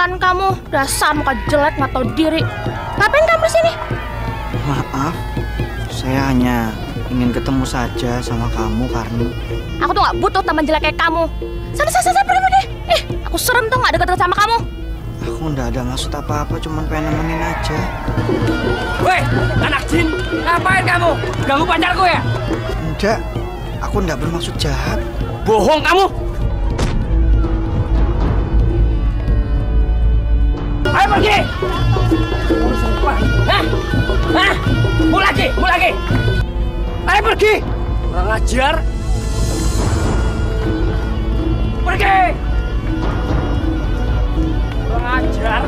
kenalan kamu. Dasar muka jelek, nggak tahu diri. Ngapain kamu sini? Maaf, saya hanya ingin ketemu saja sama kamu, Karni. Aku tuh nggak butuh teman jelek kayak kamu. Sana, pergi. Aku serem tuh nggak deket-deket sama kamu. Aku nggak ada maksud apa-apa, cuman pengen nemenin aja. Woi, anak jin, ngapain kamu? Ganggu pacarku ya? Enggak, aku nggak bermaksud jahat. Bohong kamu! Ayo pergi! Hah? Mau lagi! Ayo pergi! Kurang ajar! Pergi! Kurang ajar!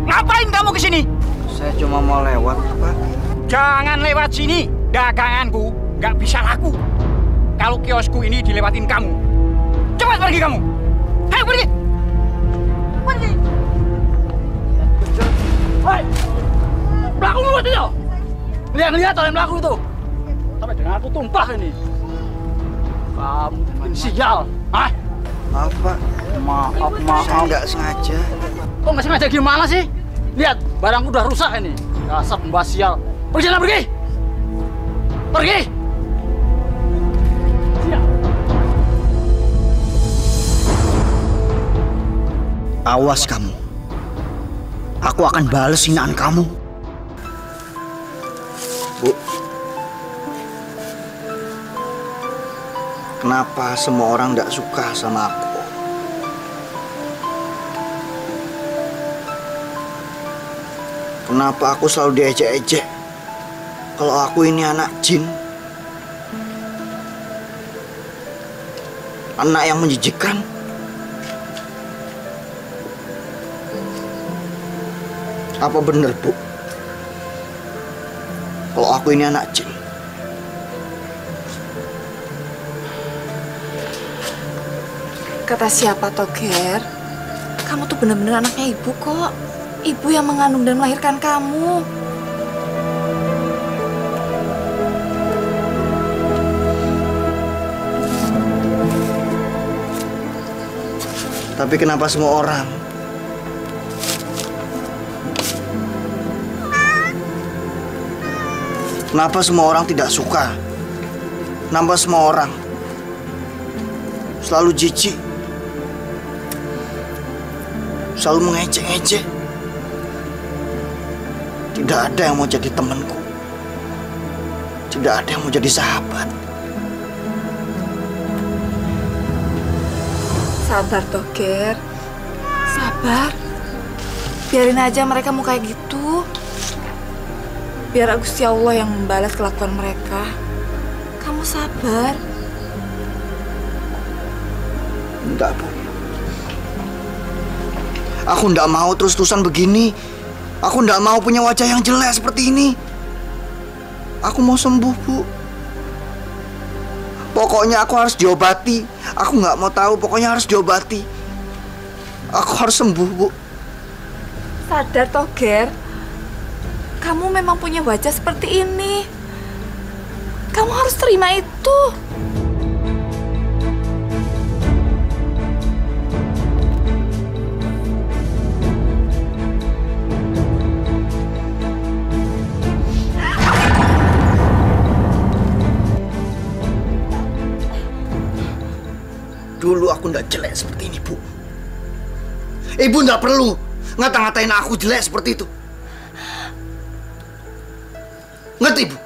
Ngapain kamu kesini? Saya cuma mau lewat, Pak. Jangan lewat sini. Daganganku nggak bisa laku kalau kiosku ini dilewatin kamu. Cepat pergi kamu. Ayo pergi. Hei, pelaku buat itu. Lihat orang pelaku itu. Sampai dengan aku tumpah ini. Kamu bikin sial. Hah? Maaf, Pak. Maaf. Saya nggak sengaja. Kok nggak sengaja gimana sih? Lihat, barangku udah rusak ini. Dasar pembahas sial. Pergi sana, pergi! Pergi! Siap. Awas kamu. Aku akan balas hinaan kamu. Bu. Kenapa semua orang nggak suka sama aku? Kenapa aku selalu diejek-ejek? Kalau aku ini anak jin. Anak yang menjijikkan. Apa benar, Bu? Kalau aku ini anak jin. Kata siapa, Toger? Kamu tuh bener-bener anaknya ibu kok. Ibu yang mengandung dan melahirkan kamu. Tapi kenapa semua orang tidak suka? Kenapa semua orang selalu jijik? Selalu mengejek-ejek? Tidak ada yang mau jadi temanku. Tidak ada yang mau jadi sahabat. Sabar, Toger. Sabar. Biarin aja mereka mau kayak gitu. Biar Gusti Allah yang membalas kelakuan mereka. Kamu sabar. Enggak, Bu. Aku enggak mau terus-terusan begini. Aku enggak mau punya wajah yang jelek seperti ini. Aku mau sembuh, Bu. Pokoknya aku harus diobati. Aku nggak mau tahu, pokoknya harus diobati. Aku harus sembuh, Bu. Sadar, Toger. Kamu memang punya wajah seperti ini. Kamu harus terima itu. Dulu aku nggak jelek seperti ini, Bu. Ibu nggak perlu ngata-ngatain aku jelek seperti itu. Ngerti, Bu?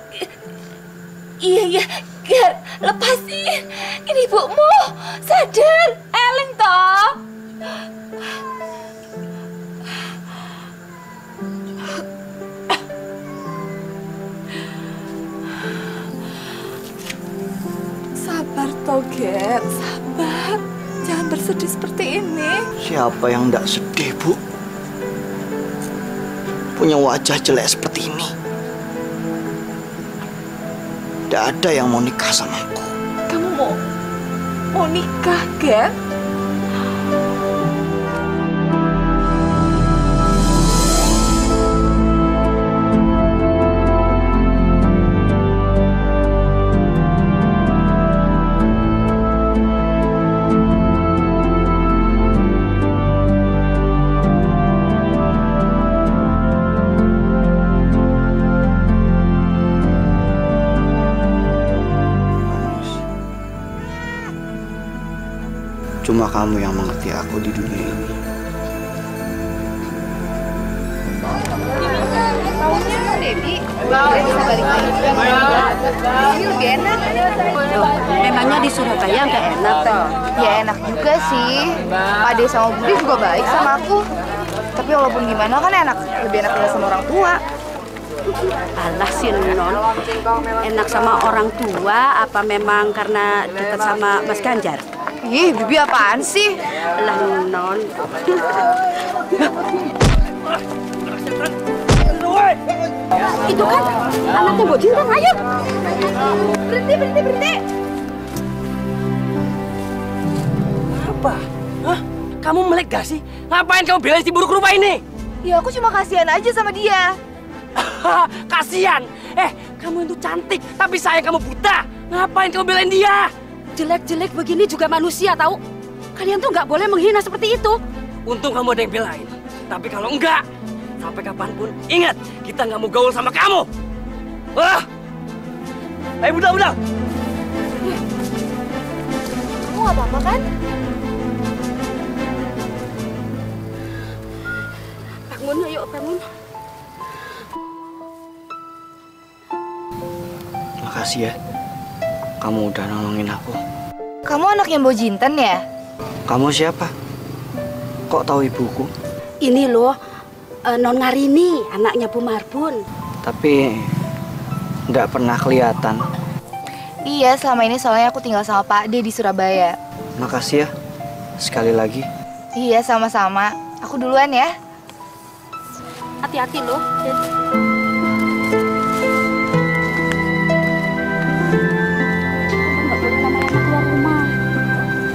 Iya, Ger, lepasin. Ini ibumu. Sadar, Eleng toh. Sabar, Toger, sabar. Jangan bersedih seperti ini. Siapa yang nggak sedih, Bu? Punya wajah jelek seperti ini. Nggak ada yang mau nikah sama aku. Kamu mau nikah, Ger? Cuma kamu yang mengerti aku di dunia ini. Debbie, bisa balik lagi juga. Ini lebih enak. Memangnya di Surabaya nggak enak toh? Ya enak juga sih. Pak Ade sama Budi juga baik sama aku. Tapi walaupun gimana kan lebih enak tinggal sama orang tua. Alah si Non, enak sama orang tua apa memang karena dekat sama Mas Ganjar? Ih, Bibi apaan sih? Lah Non. Itu kan anaknya Mbok Jintan, ayo. Berhenti. Apa? Hah? Kamu melek gak sih? Ngapain kamu belain si buruk rupa ini? Ya aku cuma kasihan aja sama dia. Kasian. Kamu itu cantik, tapi sayang kamu buta. Ngapain kamu belain dia? Jelek-jelek begini juga manusia tahu. Kalian tuh nggak boleh menghina seperti itu. Untung kamu ada yang belain. Tapi kalau enggak, sampai kapanpun, ingat, kita nggak mau gaul sama kamu. Wah! Ayo budak. Kamu gak apa-apa kan? Bangun, ayo bangun. Makasih ya. Kamu udah nolongin aku. Kamu anaknya Mbok Jinten ya? Kamu siapa? Kok tahu ibuku? Ini loh, Non Ngarini, anaknya Bu Marbun. Tapi nggak pernah kelihatan. Iya, selama ini soalnya aku tinggal sama Pak D di Surabaya. Makasih ya. Sekali lagi. Iya, sama-sama. Aku duluan ya. Hati-hati loh. Nggak boleh lama-lama keluar rumah.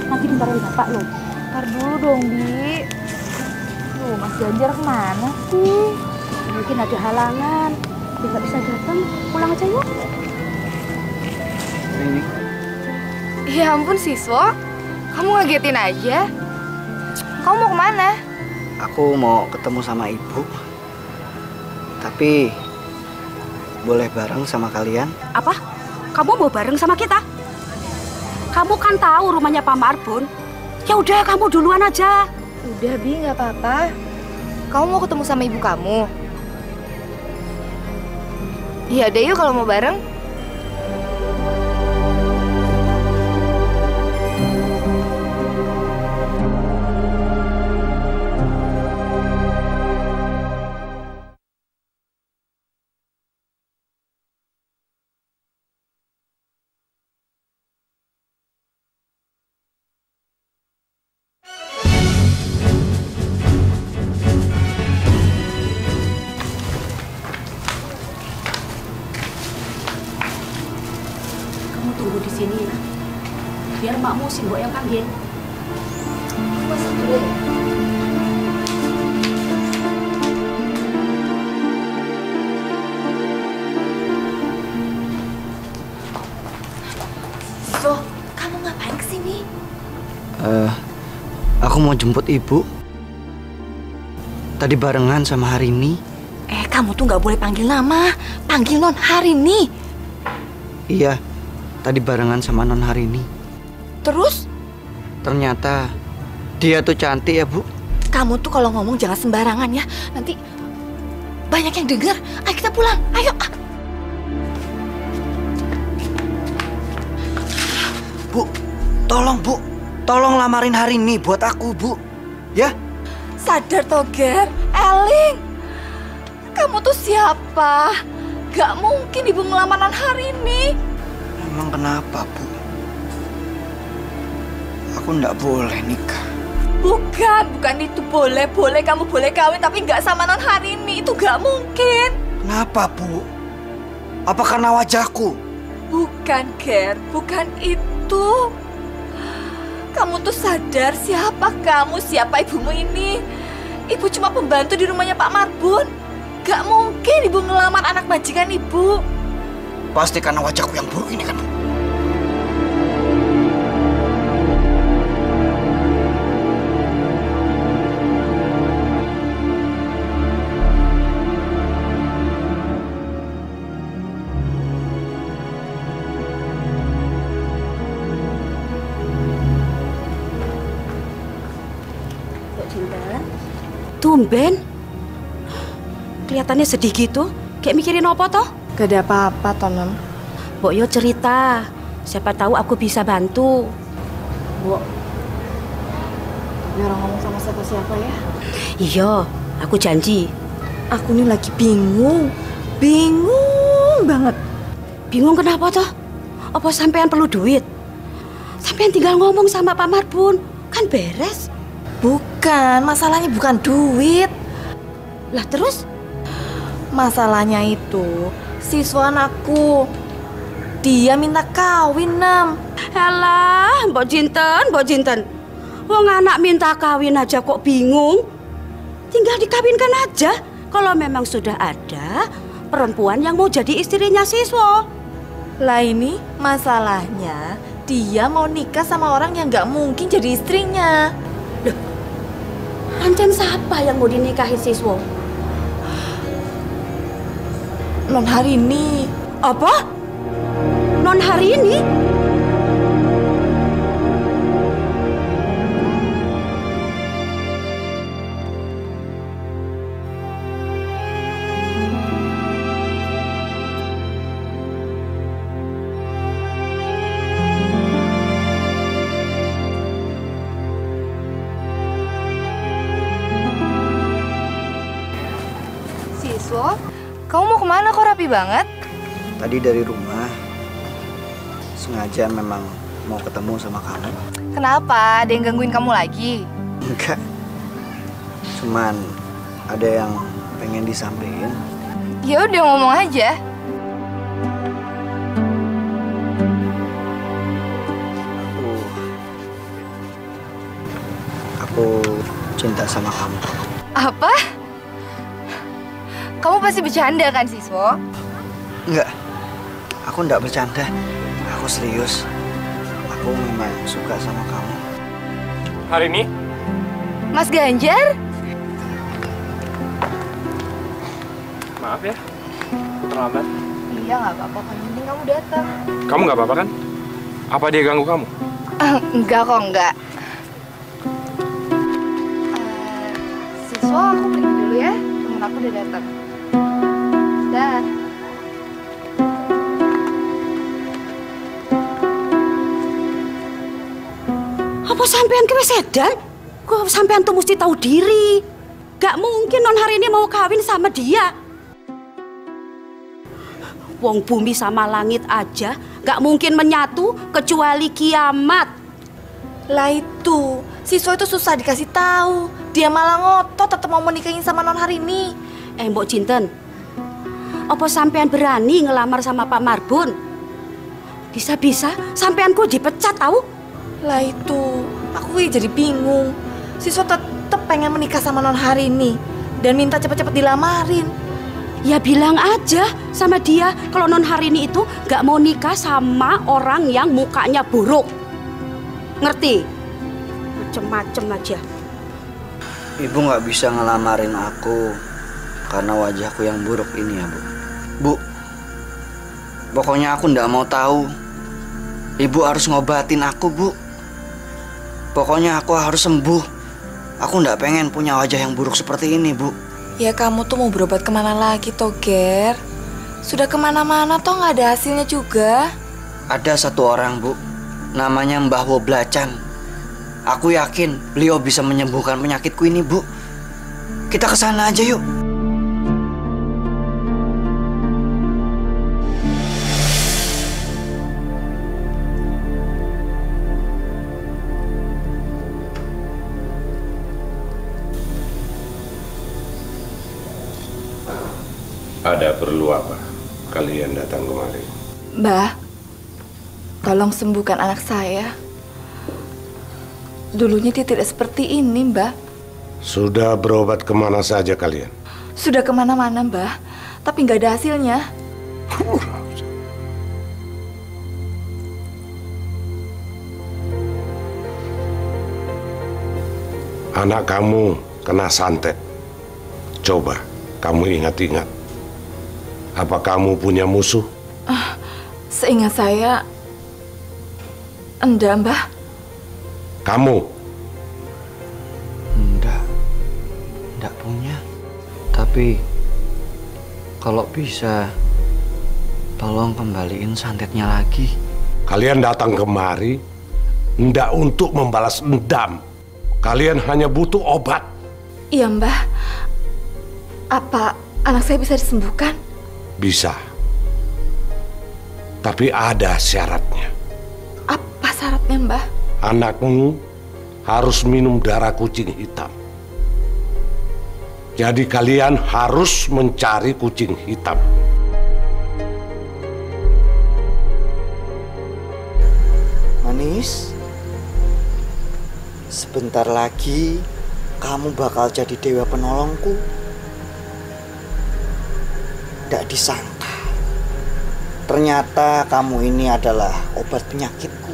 Nanti dimarahin bapak loh. Ntar dulu dong, Bi. Tuh, Mas Ganjar kemana sih? Mungkin ada halangan. Dia nggak bisa datang. Pulang aja yuk. Ini. Ya ampun, Siswo. Kamu ngagetin aja. Kamu mau kemana? Aku mau ketemu sama ibu. Tapi boleh bareng sama kalian? Apa? Kamu mau bareng sama kita? Kamu kan tahu rumahnya Pak Marbun. Ya udah, kamu duluan aja. Udah, Bi, nggak apa-apa. Kamu mau ketemu sama ibu kamu? Iya, udah yuk kalau mau bareng. Tunggu di sini ya. Biar makmu si Mbok yang panggil. So, kamu ngapain kesini? Aku mau jemput ibu. Tadi barengan sama Harini. Kamu tuh nggak boleh panggil nama. Panggil Non Harini. Iya, tadi barengan sama Non Harini. Terus? Ternyata dia tuh cantik ya, Bu. Kamu tuh kalau ngomong jangan sembarangan ya. Nanti banyak yang dengar. Ayo kita pulang. Ayo. Bu, tolong Bu. Tolong lamarin Harini buat aku, Bu. Ya? Sadar Toger, Eling. Kamu tuh siapa? Gak mungkin ibu ngelamar Non Harini. Emang kenapa, Bu? Aku nggak boleh nikah. Bukan itu boleh kamu boleh kawin tapi nggak sama Non Harini, itu nggak mungkin. Kenapa, Bu? Apa karena wajahku? Bukan, Ger, bukan itu. Kamu tuh sadar siapa kamu, siapa ibumu ini? Ibu cuma pembantu di rumahnya Pak Marbun. Gak mungkin ibu ngelamar anak majikan ibu. Pasti karena wajahku yang buruk ini kan, Bu? Tumben. Kelihatannya sedih gitu. Kayak mikirin apa toh? Gak ada apa-apa, Tonon. Mbok yo cerita. Siapa tahu aku bisa bantu. Bu, jangan ngomong sama siapa-siapa ya. Iya, aku janji. Aku nih lagi bingung. Bingung banget. Bingung kenapa toh? Apa sampean perlu duit? Sampean tinggal ngomong sama Pak Marbun. Kan beres. Bukan, masalahnya bukan duit. Lah terus? Masalahnya itu siswa anakku. Dia minta kawin, Nam. Alah, Mbok Jinten. Wong anak minta kawin aja kok bingung. Tinggal dikawinkan aja. Kalau memang sudah ada perempuan yang mau jadi istrinya siswa. Lah ini masalahnya dia mau nikah sama orang yang nggak mungkin jadi istrinya. Loh, pancen siapa yang mau dinikahi siswa? Non Harini. Apa? Non Harini? Siswa, kamu mau kemana kok rapi banget? Tadi dari rumah, sengaja memang mau ketemu sama kamu. Kenapa? Ada yang gangguin kamu lagi? Enggak, cuman ada yang pengen disampaikan. Ya udah ngomong aja. Aku cinta sama kamu. Apa? Kamu pasti bercanda kan, Siswo? Enggak, aku enggak bercanda. Aku serius. Aku memang suka sama kamu. Hari ini? Mas Ganjar? Maaf ya, terlambat. Iya, nggak apa-apa. Kan penting kamu datang. Kamu nggak apa-apa kan? Apa dia ganggu kamu? Enggak kok, enggak. Siswa, aku pergi dulu ya. Temen aku udah datang. Dah. Apa sampean kewesedan? Kok sampean tuh mesti tahu diri. Gak mungkin non hari ini mau kawin sama dia. Wong bumi sama langit aja gak mungkin menyatu kecuali kiamat. Lah itu, Siswa itu susah dikasih tahu. Dia malah ngotot tetap mau menikahin sama non Harini. Mbok Jinten, apa sampean berani ngelamar sama Pak Marbun? Bisa-bisa sampean kok dipecat tahu? Lah itu, aku jadi bingung. Siswa tetap pengen menikah sama non Harini dan minta cepet-cepet dilamarin. Ya bilang aja sama dia kalau non Harini itu gak mau nikah sama orang yang mukanya buruk. Ngerti? Macem-macem aja. Ibu nggak bisa ngelamarin aku karena wajahku yang buruk ini ya, Bu. Bu, pokoknya aku nggak mau tahu. Ibu harus ngobatin aku, Bu. Pokoknya aku harus sembuh. Aku nggak pengen punya wajah yang buruk seperti ini, Bu. Ya kamu tuh mau berobat kemana lagi, Toger? Sudah kemana-mana toh nggak ada hasilnya juga. Ada satu orang, Bu. Namanya Mbah Woblacan. Aku yakin beliau bisa menyembuhkan penyakitku ini, Bu. Kita ke sana aja yuk. Ada perlu apa kalian datang kemari? Mbah, tolong sembuhkan anak saya. Dulunya dia tidak seperti ini, Mbah. Sudah berobat kemana saja kalian? Sudah kemana-mana, Mbah. Tapi nggak ada hasilnya. Anak kamu kena santet. Coba kamu ingat-ingat. Apa kamu punya musuh? Seingat saya, enggak, Mbah. Kamu? Enggak punya. Tapi kalau bisa, tolong kembaliin santetnya lagi. Kalian datang kemari tidak untuk membalas dendam. Kalian hanya butuh obat. Iya, Mbah. Apa anak saya bisa disembuhkan? Bisa. Tapi ada syaratnya. Apa syaratnya, Mbah? Anakmu harus minum darah kucing hitam. Jadi kalian harus mencari kucing hitam. Manis, sebentar lagi kamu bakal jadi dewa penolongku. Tidak disangka, ternyata kamu ini adalah obat penyakitku.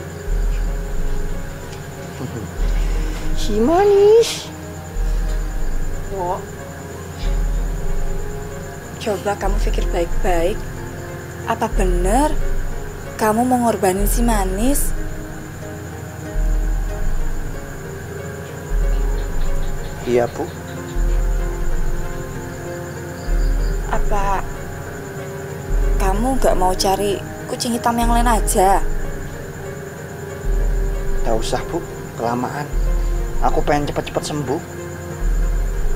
Si Manis. Coba kamu pikir baik-baik. Apa benar kamu mau ngorbanin si Manis? Iya, Bu. Apa kamu gak mau cari kucing hitam yang lain aja? Gak usah, Bu. Kelamaan. Aku pengen cepat-cepat sembuh.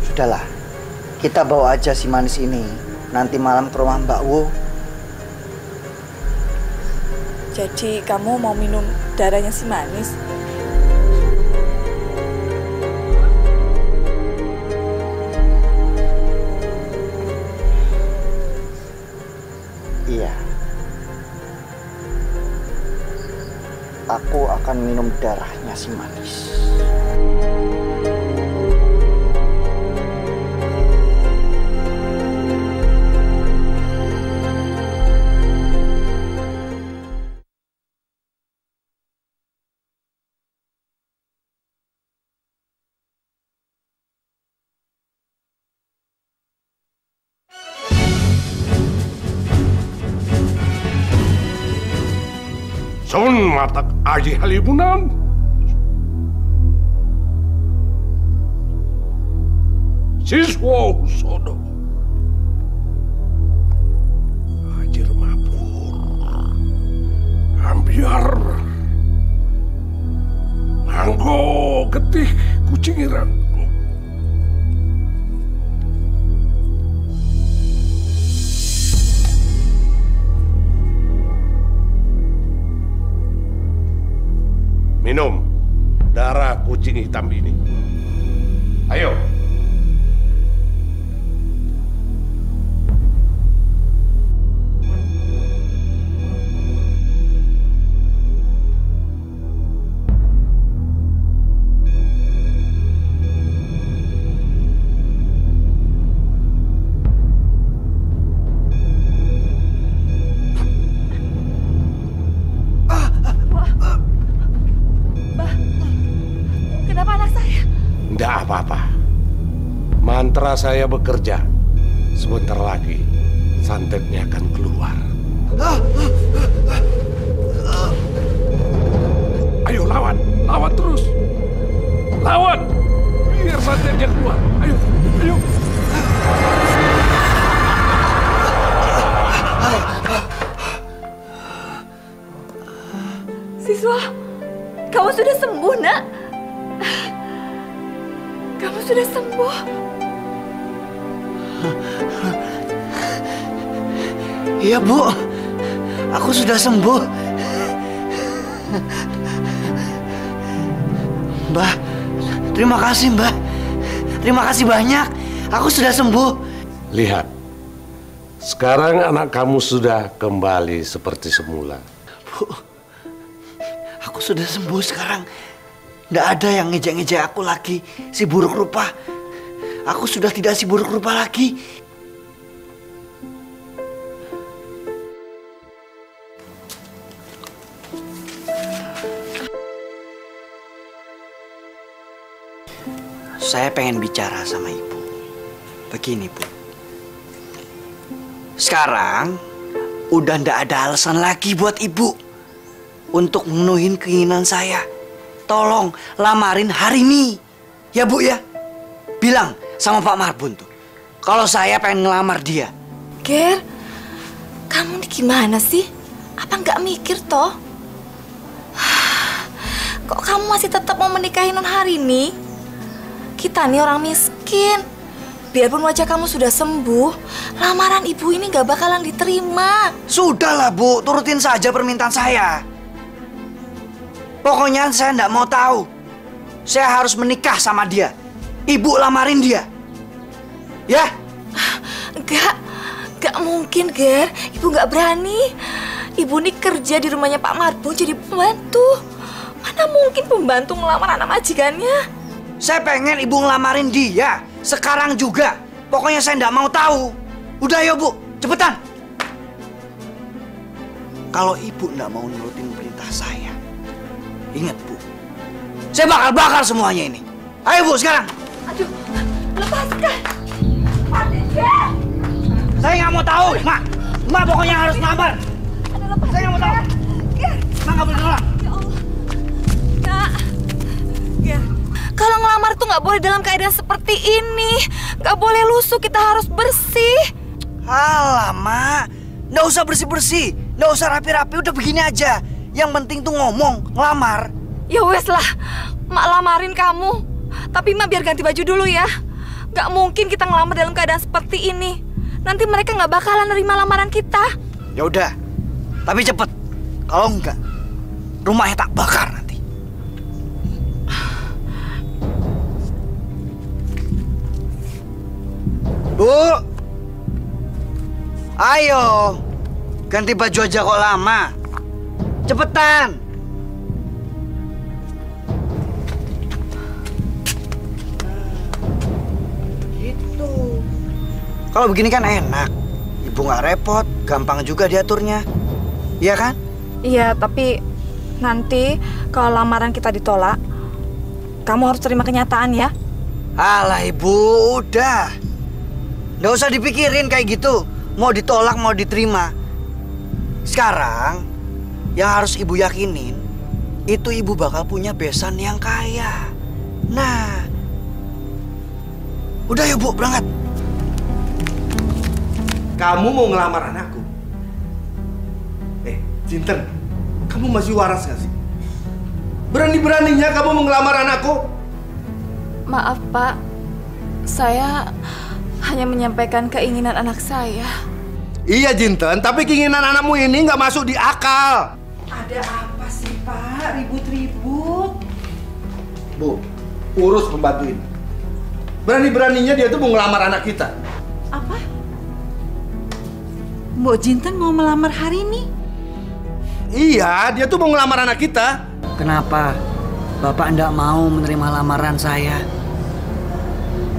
Sudahlah. Kita bawa aja si Manis ini nanti malam ke rumah Mbak Wo. Jadi kamu mau minum darahnya si Manis? Iya. Aku akan minum darahnya si Manis. Sun matak aji halimunan. Siswa sodo. Ajir mabur. Ambiar. Anggo getih kucing irang. Minum darah kucing hitam ini. Ayo. Tidak apa-apa. Mantra saya bekerja. Sebentar lagi santetnya akan keluar. Ayo lawan, lawan terus. Lawan, biar santetnya keluar. Ayo, ayo. Siswa, kamu sudah sembuh, Nak. Kamu sudah sembuh. Iya, Bu. Aku sudah sembuh. Mbah, terima kasih, Mbah. Terima kasih banyak. Aku sudah sembuh. Lihat, sekarang anak kamu sudah kembali seperti semula. Bu, aku sudah sembuh sekarang. Nggak ada yang ngejek-ngejek aku lagi, si buruk rupa. Aku sudah tidak si buruk rupa lagi. Saya pengen bicara sama Ibu. Begini, Bu. Sekarang udah nggak ada alasan lagi buat Ibu untuk menuhin keinginan saya. Tolong lamarin hari ini. Ya, Bu, ya. Bilang sama Pak Marbun tuh. kalau saya pengen ngelamar dia. Ger, kamu nih gimana sih? Apa nggak mikir toh? Kok kamu masih tetap mau menikahi Non Harini? Kita nih orang miskin. Biarpun wajah kamu sudah sembuh, lamaran ibu ini nggak bakalan diterima. Sudahlah Bu, turutin saja permintaan saya. Pokoknya saya nggak mau tahu. Saya harus menikah sama dia. Ibu lamarin dia. Ya? Nggak mungkin, Ger. Ibu nggak berani. Ibu nih kerja di rumahnya Pak Marbun jadi pembantu. Mana mungkin pembantu ngelamar anak majikannya? Saya pengen ibu ngelamarin dia. Sekarang juga. Pokoknya saya nggak mau tahu. Udah ya Bu, cepetan. Kalau ibu nggak mau nurutin perintah saya, ingat Bu, saya bakal bakar semuanya ini. Ayo Bu, sekarang. Aduh, lepaskan. Saya nggak mau tahu, Mak. Mak pokoknya harus ngelamar. Saya nggak mau tahu. Mak nggak boleh nolak. Kalau ngelamar tuh nggak boleh dalam keadaan seperti ini. Nggak boleh lusuh, kita harus bersih. Alah, Mak. Nggak usah bersih-bersih. Nggak usah rapi-rapi, udah begini aja. Yang penting tuh ngomong, ngelamar. Ya wes lah, Mak lamarin kamu. Tapi Mak biar ganti baju dulu ya. Nggak mungkin kita ngelamar dalam keadaan seperti ini. Nanti mereka nggak bakalan nerima lamaran kita. Ya udah, tapi cepet. Kalau enggak, rumahnya tak bakar nanti. Bu, ayo, ganti baju aja kok lama. Cepetan. Gitu. Kalau begini kan enak. Ibu nggak repot, gampang juga diaturnya. Iya kan? Iya, tapi nanti kalau lamaran kita ditolak, kamu harus terima kenyataan ya. Alah Ibu, udah. Nggak usah dipikirin kayak gitu. Mau ditolak, mau diterima. Sekarang, yang harus Ibu yakinin, itu Ibu bakal punya besan yang kaya. Nah, udah ya Bu, berangkat. Kamu mau ngelamar anakku? Jinten, kamu masih waras gak sih? Berani-beraninya kamu mau ngelamar anakku? Maaf Pak, saya hanya menyampaikan keinginan anak saya. Iya Jinten, tapi keinginan anakmu ini nggak masuk di akal. Ada apa sih Pak? Ribut-ribut. Bu, urus pembantu ini. Berani-beraninya dia tuh mau ngelamar anak kita. Apa? Mbok Jinten mau melamar Harini? Iya, dia tuh mau ngelamar anak kita. Kenapa Bapak nggak mau menerima lamaran saya?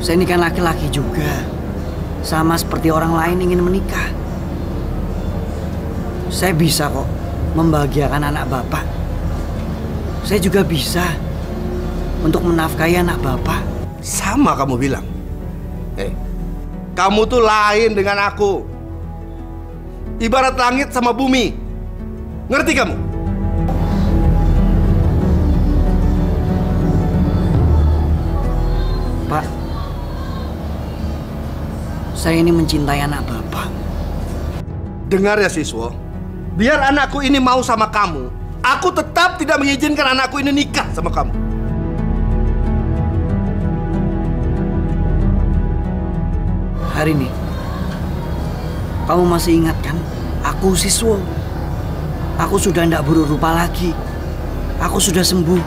Saya ini kan laki-laki juga. Sama seperti orang lain ingin menikah. Saya bisa kok membahagiakan anak Bapak. Saya juga bisa untuk menafkahi anak Bapak. Sama kamu bilang. Kamu tuh lain dengan aku. Ibarat langit sama bumi. Ngerti kamu? Pak, saya ini mencintai anak Bapak. Dengar ya siswa, biar anakku ini mau sama kamu, aku tetap tidak mengizinkan anakku ini nikah sama kamu. Harini, kamu masih ingat kan? Aku siswa. Aku sudah tidak buruk rupa lagi. Aku sudah sembuh.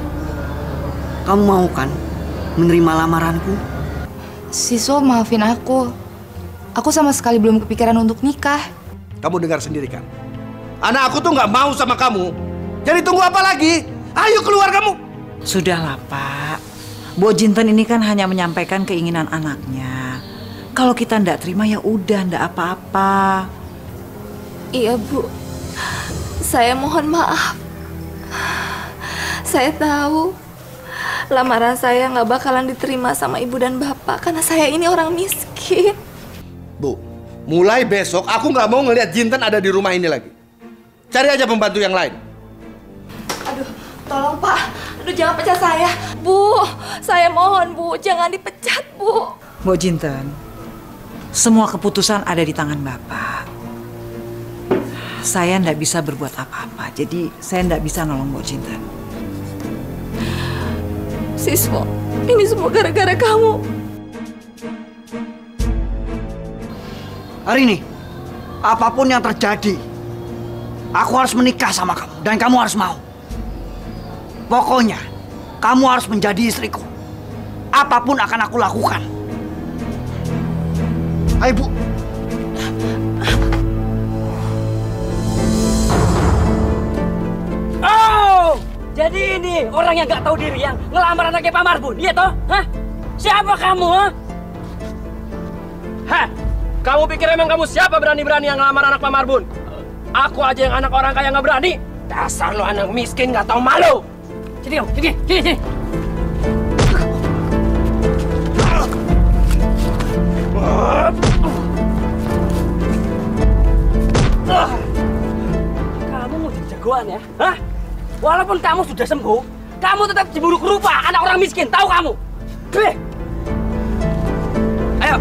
Kamu mau kan menerima lamaranku? Siswa, maafin aku. Aku sama sekali belum kepikiran untuk nikah. Kamu dengar sendiri kan? Anak aku tuh nggak mau sama kamu. Jadi tunggu apa lagi? Ayo keluar kamu. Sudahlah Pak. Mbok Jinten ini kan hanya menyampaikan keinginan anaknya. Kalau kita ndak terima ya udah, ndak apa-apa. Iya Bu, saya mohon maaf. Saya tahu lamaran saya nggak bakalan diterima sama ibu dan bapak karena saya ini orang miskin. Bu, mulai besok aku nggak mau ngelihat Jinten ada di rumah ini lagi. Cari aja pembantu yang lain. Aduh, tolong Pak. Aduh, jangan pecat saya. Bu, saya mohon Bu, jangan dipecat Bu. Mbok Jinten, Semua keputusan ada di tangan Bapak. Saya ndak bisa berbuat apa-apa, jadi saya ndak bisa nolong Mbok Jinten. Siswo, ini semua gara-gara kamu. Hari ini, apapun yang terjadi, aku harus menikah sama kamu dan kamu harus mau. Pokoknya, kamu harus menjadi istriku. Apapun akan aku lakukan. Ayo, Bu. Oh, jadi ini orang yang gak tahu diri yang ngelamar anaknya Pak Marbun, iya toh? Hah? Siapa kamu, ha? Heh, kamu pikir emang kamu siapa berani-berani yang ngelamar anak Pak Marbun? Aku aja yang anak orang kaya nggak berani. Dasar lo anak miskin nggak tahu malu. Sini kamu, sini. Kamu mau jadi jagoan ya? Hah? Walaupun kamu sudah sembuh, kamu tetap diburuk rupa anak orang miskin, tahu kamu? Beh. Ayo.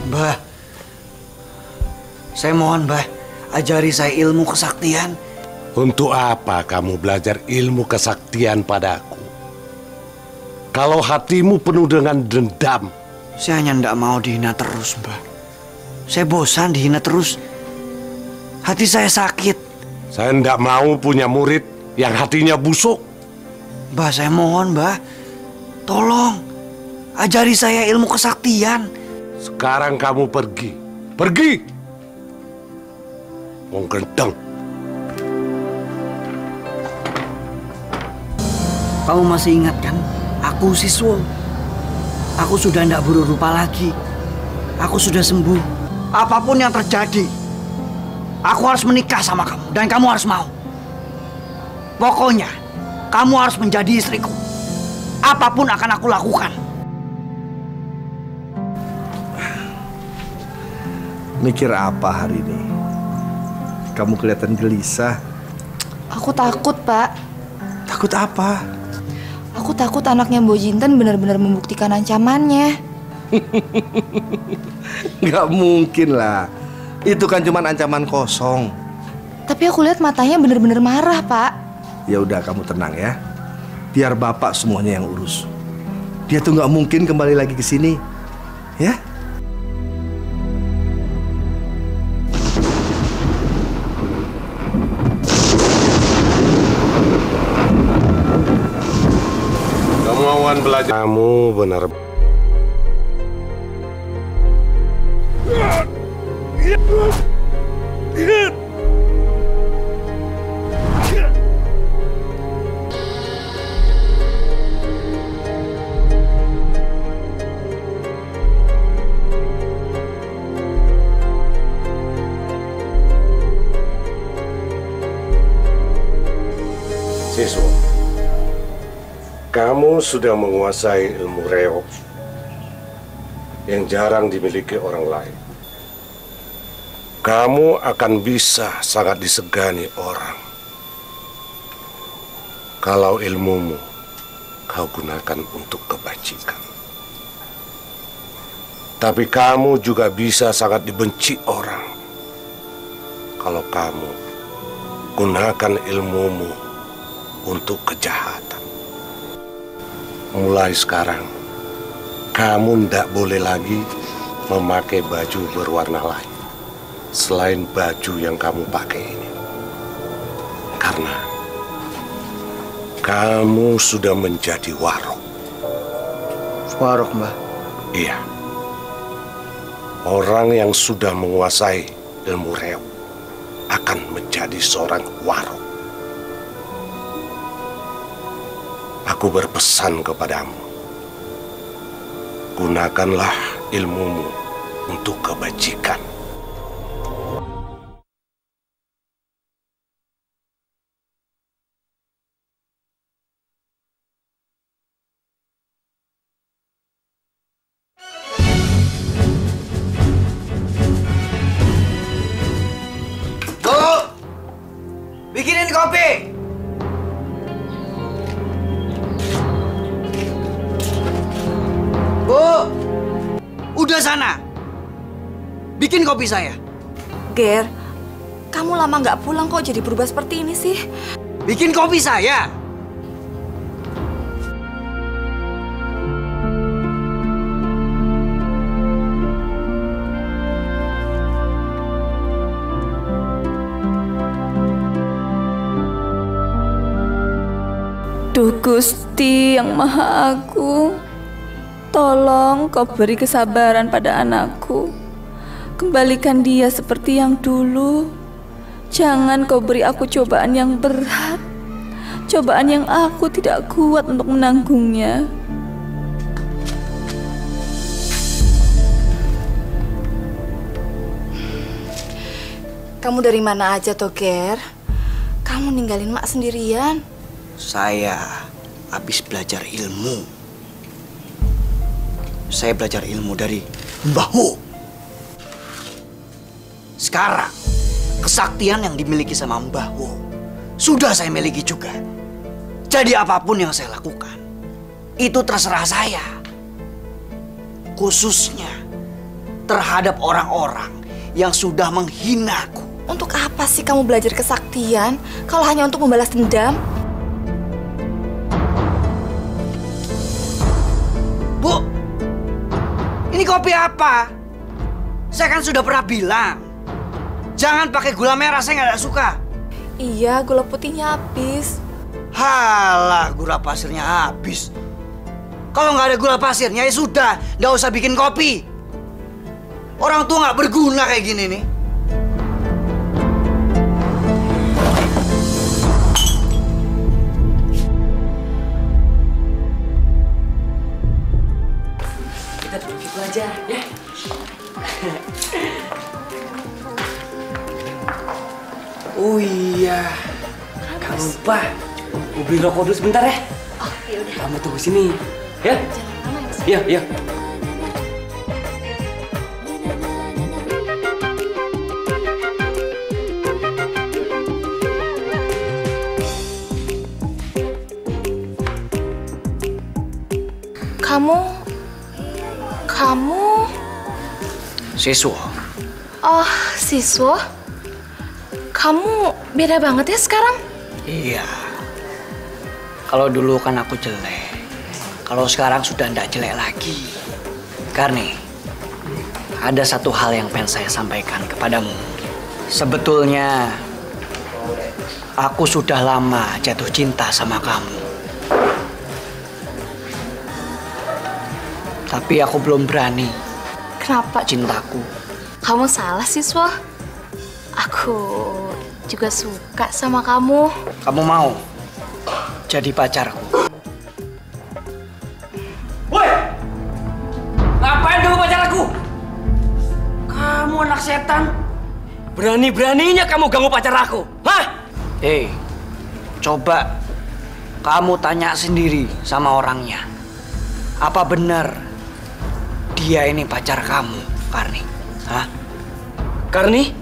Mbah, saya mohon, Mbah, ajari saya ilmu kesaktian. Untuk apa kamu belajar ilmu kesaktian padaku? Kalau hatimu penuh dengan dendam. Saya hanya tidak mau dihina terus, Mbah. Saya bosan dihina terus. Hati saya sakit. Saya tidak mau punya murid yang hatinya busuk. Mbah, saya mohon, Mbah. Tolong, ajari saya ilmu kesaktian. Sekarang kamu pergi. Pergi! Wong gendeng. Kamu masih ingat kan? Aku Siswo. Aku sudah tidak buruk rupa lagi. Aku sudah sembuh. Apapun yang terjadi, aku harus menikah sama kamu dan kamu harus mau. Pokoknya, kamu harus menjadi istriku. Apapun akan aku lakukan. Mikir apa hari ini? Kamu kelihatan gelisah. Aku takut, Pak. Takut apa? Aku takut anaknya Mbok Jinten benar-benar membuktikan ancamannya. Nggak mungkin lah. Itu kan cuma ancaman kosong. Tapi aku lihat matanya benar-benar marah, Pak. Ya udah, kamu tenang ya. Biar bapak semuanya yang urus. Dia tuh nggak mungkin kembali lagi ke sini. Ya? Kemauan belajar kamu benar. Siswo, kamu sudah menguasai ilmu reok yang jarang dimiliki orang lain. Kamu akan bisa sangat disegani orang kalau ilmumu kau gunakan untuk kebajikan. Tapi kamu juga bisa sangat dibenci orang kalau kamu gunakan ilmumu untuk kejahatan. Mulai sekarang, kamu tidak boleh lagi memakai baju berwarna lain selain baju yang kamu pakai ini. Karena kamu sudah menjadi warok. Warok, Mbah? Iya. Orang yang sudah menguasai ilmu reok akan menjadi seorang warok. Aku berpesan kepadamu, gunakanlah ilmumu untuk kebajikan. Bikin kopi. Bu, udah sana. Bikin kopi saya. Ger, kamu lama nggak pulang kok jadi berubah seperti ini sih? Bikin kopi saya. Duh Gusti yang Maha Agung, tolong kau beri kesabaran pada anakku. Kembalikan dia seperti yang dulu. Jangan kau beri aku cobaan yang berat, cobaan yang aku tidak kuat untuk menanggungnya. Kamu dari mana aja toh, Ger? Kamu ninggalin mak sendirian. Saya habis belajar ilmu. Saya belajar ilmu dari Mbah Wo. Sekarang, kesaktian yang dimiliki sama Mbah Wo sudah saya miliki juga. Jadi apapun yang saya lakukan, itu terserah saya. Khususnya terhadap orang-orang yang sudah menghinaku. Untuk apa sih kamu belajar kesaktian kalau hanya untuk membalas dendam? Bu, ini kopi apa? Saya kan sudah pernah bilang, jangan pakai gula merah, saya nggak suka. Iya, gula putihnya habis. Halah, gula pasirnya habis. Kalau nggak ada gula pasirnya ya sudah, nggak usah bikin kopi. Orang tua nggak berguna kayak gini nih. Kita duduk situ aja, ya. Oh iya, Kak lupa. Mau beli rokok dulu sebentar ya. Oh, yaudah. Kamu tunggu sini, ya. Jangan lama ya, Mas. Iya, iya. Kamu Siswa. Oh, siswa? Kamu beda banget ya sekarang? Iya. Kalau dulu kan aku jelek. Kalau sekarang sudah tidak jelek lagi. Karni, ada satu hal yang pengen saya sampaikan kepadamu. Sebetulnya, aku sudah lama jatuh cinta sama kamu. Tapi aku belum berani. Kenapa? Cintaku. Kamu salah, siswa. Aku juga suka sama kamu. Kamu mau jadi pacarku? Woi! Ngapain kamu pacar aku? Kamu anak setan. Berani-beraninya kamu ganggu pacar aku. Hah? Coba kamu tanya sendiri sama orangnya. Apa benar dia ini pacar kamu, Karni? Hah? Karni?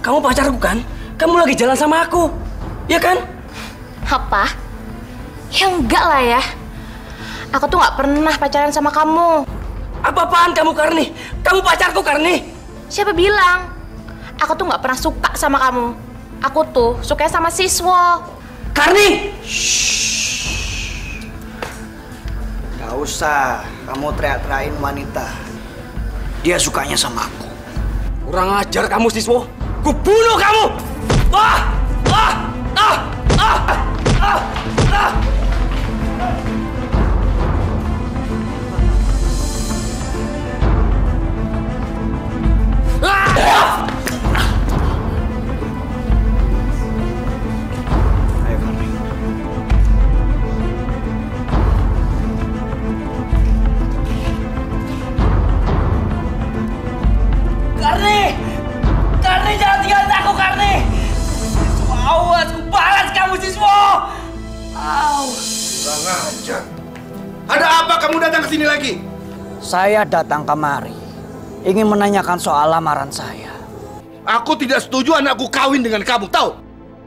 Kamu pacarku kan? Kamu lagi jalan sama aku, ya kan? Apa? Ya enggak lah ya. Aku tuh nggak pernah pacaran sama kamu. Apa-apaan kamu, Karni? Kamu pacarku, Karni. Siapa bilang? Aku tuh nggak pernah suka sama kamu. Aku tuh suka sama siswa. Karni! Gak usah kamu teriak-teriakin wanita. Dia sukanya sama aku. Kurang ajar kamu, siswa. Ku bunuh kamu! Ah! Ah! Ah! Ah! Ah! Ah! Ayo, Karni. Karni! Karni, jangan tinggalin aku, Karni! Siswa, awas, ku balas kamu, siswa! Au! Kurang ajar. Ada apa kamu datang ke sini lagi? Saya datang kemari ingin menanyakan soal lamaran saya. Aku tidak setuju anakku kawin dengan kamu, tahu?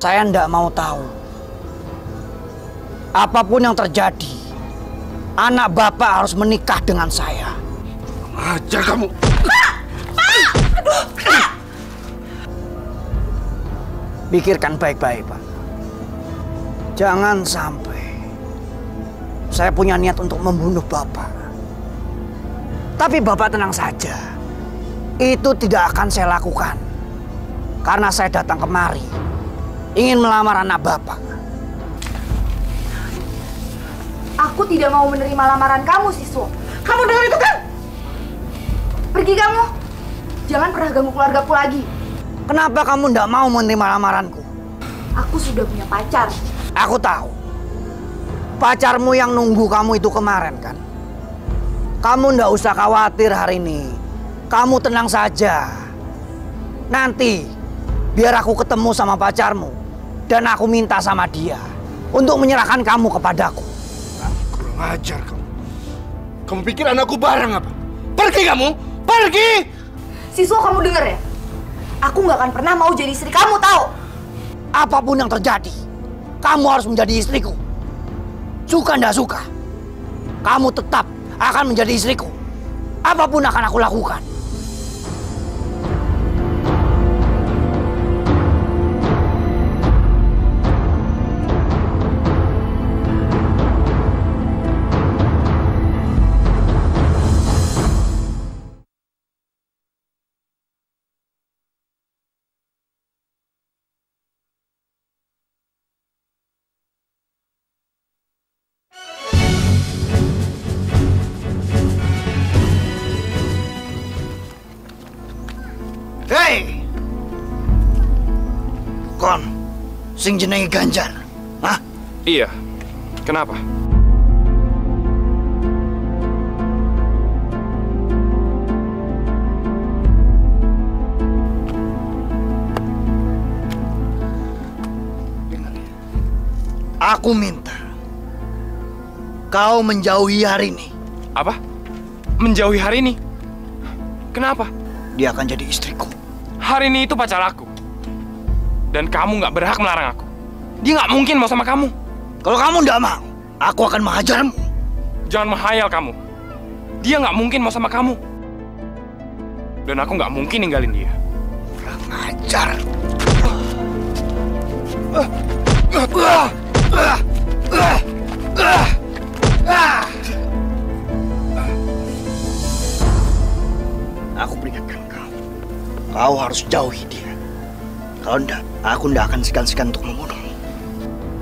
Saya ndak mau tahu. Apapun yang terjadi, anak Bapak harus menikah dengan saya. Ajar kamu. Pikirkan baik-baik, Pak. Jangan sampai saya punya niat untuk membunuh Bapak. Tapi Bapak tenang saja. Itu tidak akan saya lakukan. Karena saya datang kemari ingin melamar anak Bapak. Aku tidak mau menerima lamaran kamu, Siswo. Kamu dengar itu kan? Pergi kamu. Jangan pernah ganggu keluargaku lagi. Kenapa kamu tidak mau menerima lamaranku? Aku sudah punya pacar. Aku tahu. Pacarmu yang nunggu kamu itu kemarin kan? Kamu ndak usah khawatir hari ini. Kamu tenang saja. Nanti biar aku ketemu sama pacarmu dan aku minta sama dia untuk menyerahkan kamu kepadaku. Kurang ajar kamu. Kamu pikir anakku barang apa? Pergi kamu! Pergi! Siswo, kamu denger ya? Aku nggak akan pernah mau jadi istri kamu, tahu? Apapun yang terjadi, kamu harus menjadi istriku. Suka ndak suka, kamu tetap akan menjadi istriku. Apapun akan aku lakukan. Hei! Kon, sing jenenge Ganjar. Hah? Iya. Kenapa? Aku minta kau menjauhi hari ini. Apa? Menjauhi hari ini? Kenapa? Dia akan jadi istriku. Hari ini itu pacar aku. Dan kamu nggak berhak melarang aku. Dia nggak mungkin mau sama kamu. Kalau kamu nggak mau, aku akan menghajarmu. Jangan menghayal kamu. Dia nggak mungkin mau sama kamu. Dan aku nggak mungkin ninggalin dia. Kurang ajar. Aku peringatkan kau. Kau harus jauhi dia. Kalau enggak, aku enggak akan segan-segan untuk membunuhmu.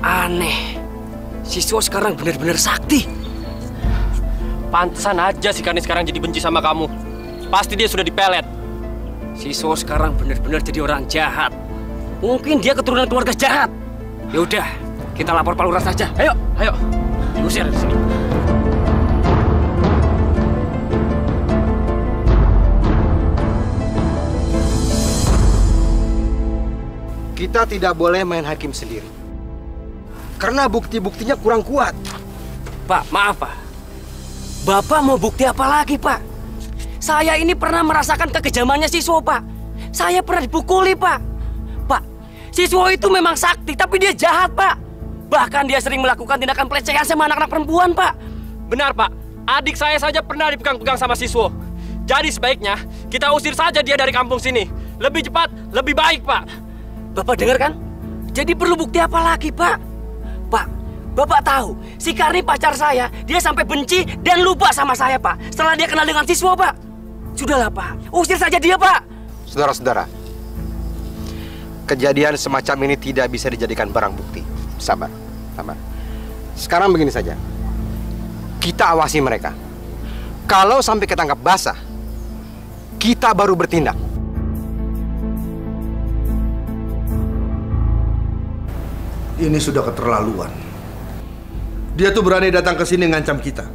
Aneh. Siswo sekarang benar-benar sakti. Pantesan aja si Karni sekarang jadi benci sama kamu. Pasti dia sudah dipelet. Siswo sekarang benar-benar jadi orang jahat. Mungkin dia keturunan keluarga jahat. Ya udah, kita lapor Pak Lurah saja. Ayo, ayo. Diusir dari sini. Kita tidak boleh main hakim sendiri. Karena bukti-buktinya kurang kuat. Pak, maaf Pak. Bapak mau bukti apa lagi Pak? Saya ini pernah merasakan kekejamannya Siswo Pak. Saya pernah dipukuli Pak. Pak, Siswo itu memang sakti, tapi dia jahat Pak. Bahkan dia sering melakukan tindakan pelecehan sama anak-anak perempuan Pak. Benar Pak, adik saya saja pernah dipegang-pegang sama Siswo. Jadi sebaiknya kita usir saja dia dari kampung sini. Lebih cepat, lebih baik Pak. Bapak dengar kan? Jadi perlu bukti apa lagi, Pak? Pak, Bapak tahu, si Karni pacar saya, dia sampai benci dan lupa sama saya, Pak. Setelah dia kenal dengan Siswo, Pak. Sudahlah, Pak. Usir saja dia, Pak. Saudara-saudara, kejadian semacam ini tidak bisa dijadikan barang bukti. Sabar, sabar. Sekarang begini saja. Kita awasi mereka. Kalau sampai ketangkap basah, kita baru bertindak. Ini sudah keterlaluan. Dia tuh berani datang ke sini ngancam kita.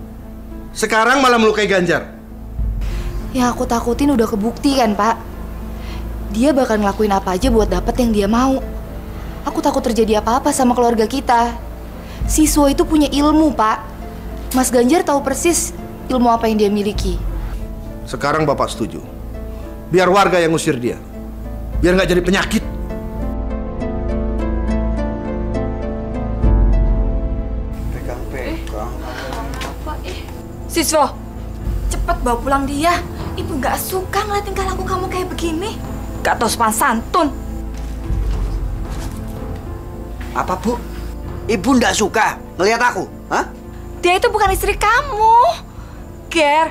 Sekarang malah melukai Ganjar. Yang aku takutin udah kebukti kan, Pak. Dia bakal ngelakuin apa aja buat dapet yang dia mau. Aku takut terjadi apa-apa sama keluarga kita. Siswo itu punya ilmu, Pak. Mas Ganjar tahu persis ilmu apa yang dia miliki. Sekarang Bapak setuju. Biar warga yang ngusir dia. Biar nggak jadi penyakit. Siswo, cepet bawa pulang dia. Ibu nggak suka ngeliat tingkah laku kamu kayak begini. Gak tau sopan santun. Apa, Bu? Ibu nggak suka ngelihat aku? Hah? Dia itu bukan istri kamu. Ger,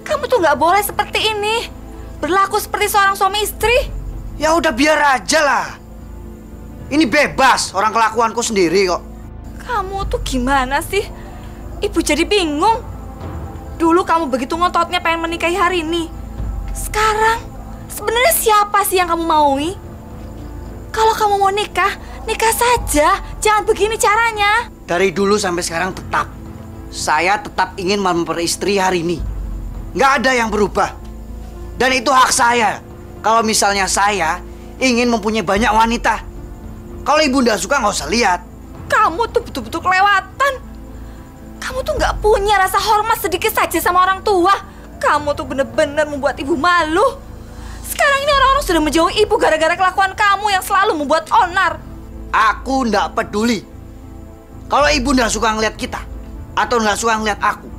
kamu tuh nggak boleh seperti ini. Berlaku seperti seorang suami istri. Ya udah biar aja lah. Ini bebas, orang kelakuanku sendiri kok. Kamu tuh gimana sih? Ibu jadi bingung. Dulu kamu begitu ngototnya pengen menikahi hari ini. Sekarang, sebenarnya siapa sih yang kamu maui? Kalau kamu mau nikah, nikah saja. Jangan begini caranya. Dari dulu sampai sekarang tetap. Saya tetap ingin memperistri hari ini. Nggak ada yang berubah. Dan itu hak saya. Kalau misalnya saya ingin mempunyai banyak wanita. Kalau ibu nggak suka, nggak usah lihat. Kamu tuh betul-betul kelewatan. Kamu tuh nggak punya rasa hormat sedikit saja sama orang tua. Kamu tuh bener-bener membuat ibu malu. Sekarang ini orang-orang sudah menjauhi ibu gara-gara kelakuan kamu yang selalu membuat onar. Aku nggak peduli. Kalau ibu nggak suka ngeliat kita atau nggak suka ngeliat aku,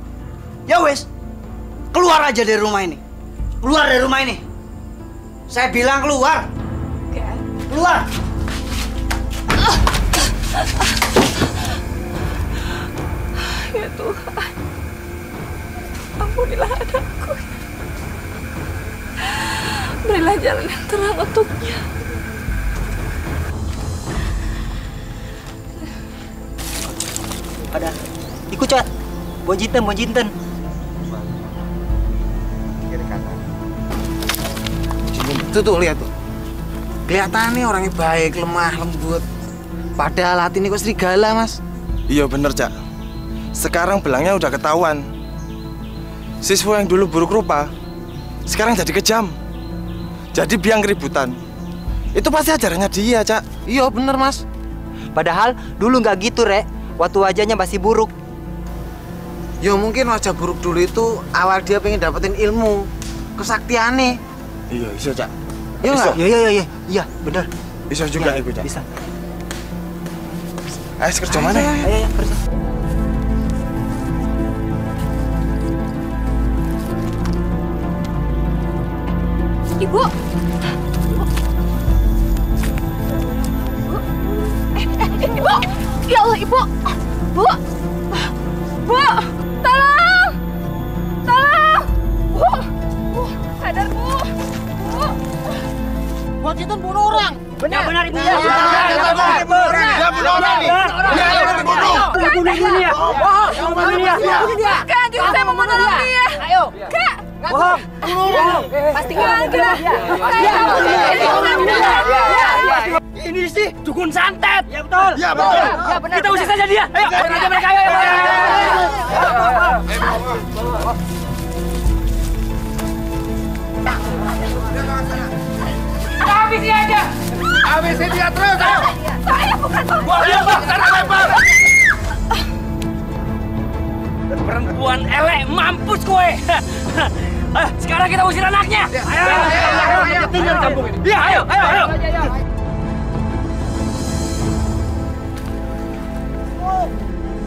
ya wes, keluar aja dari rumah ini. Keluar dari rumah ini. Saya bilang keluar. Keluar. Ya Tuhan, ampunilah anakku. Berilah jalan yang terang untuknya. Ada. Ikut, Cat. Bonjinten. Kiri kanan. Tuh, lihat tuh. Kelihatannya orangnya baik, lemah, lembut. Padahal hati ini kok serigala, Mas. Iya bener, Cak. Sekarang belangnya udah ketahuan. Siswa yang dulu buruk rupa, sekarang jadi kejam. Jadi biang keributan. Itu pasti ajarannya dia, Cak. Iya bener, Mas. Padahal dulu nggak gitu, Rek. Waktu wajahnya masih buruk. Ya mungkin wajah buruk dulu itu awal dia pengen dapetin ilmu, kesaktiannya. Iya, iso, Cak. Iya nggak? Iya, bener. Bisa juga, Ibu, Cak. Bisa. Ayo, kerja mana? Ayo, kerja. Ibu. Ibu. Ya Allah, Ibu. Bu. Bu, tolong. Tolong. Bu. Bu, sadar, Bu. Bu. Buat itu bunuh orang. Benar, Ibu. Dia bunuh orang nih. Dia bunuh. Bunuh dia. Bunuh dia. Kak, justru saya mau menolong dia. Ayo. Kak. Bohong. Pastikan. Ini sih dukun santet. Ya betul. Ya betul. Ya benar. Kita usir saja dia. Ayo, aja mereka. Ayo. Habisi aja. Habisin dia terus, ayo. Saya bukan Ayo, Bang, sana lempar. Perempuan elek, mampus kowe. Ayo, sekarang kita usir anaknya. Ayo. Tinggal di kampung ini. Iya, ayo.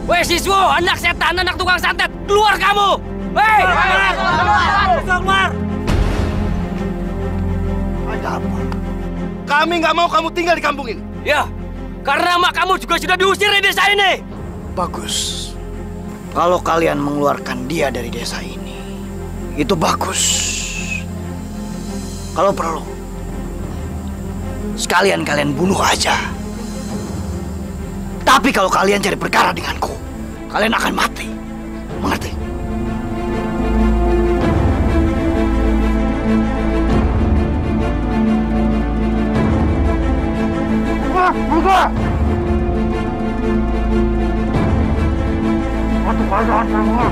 Weh siswa, anak setan, anak tukang santet, keluar kamu! Hei! Keluar! Ada apa? Kami nggak mau kamu tinggal di kampung ini. Ya, karena mak kamu juga sudah diusir dari desa ini. Bagus. Kalau kalian mengeluarkan dia dari desa ini, itu bagus. Kalau perlu, sekalian kalian bunuh aja. Tapi kalau kalian cari perkara denganku, kalian akan mati. Mengerti? Buka! Satu keadaan semua.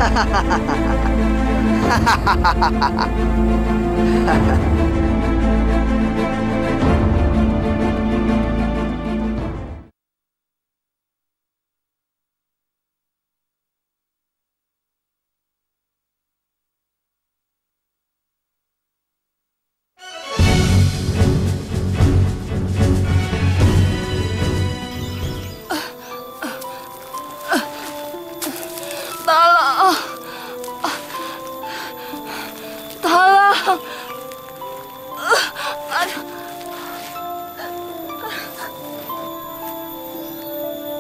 Hahaha.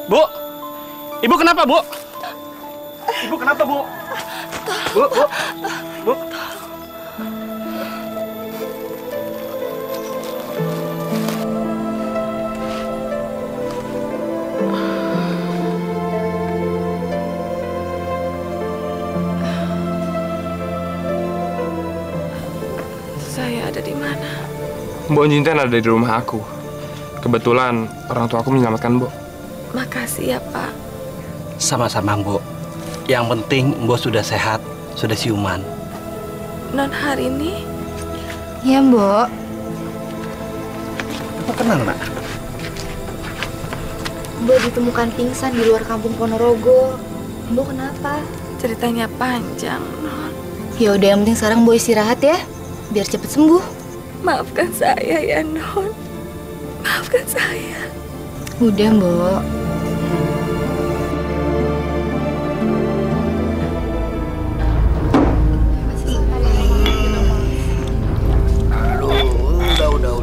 Bu, Ibu kenapa, Bu? Ibu kenapa, Bu? Bu, Bu, Bu. Saya ada di mana? Mbok Jinten ada di rumah aku. Kebetulan orang tua aku menyelamatkan Mbok. Makasih ya, Pak. Sama-sama, Mbok. Yang penting Mbok sudah sehat, sudah siuman. Non Harini? Ya, Mbok. Apa kenal, Nak? Mbok ditemukan pingsan di luar kampung Ponorogo. Mbok kenapa? Ceritanya panjang, Non. Ya udah, yang penting sekarang Mbok istirahat ya, biar cepet sembuh. Maafkan saya ya, Non. Maafkan saya. Udah, Mbok. Udah.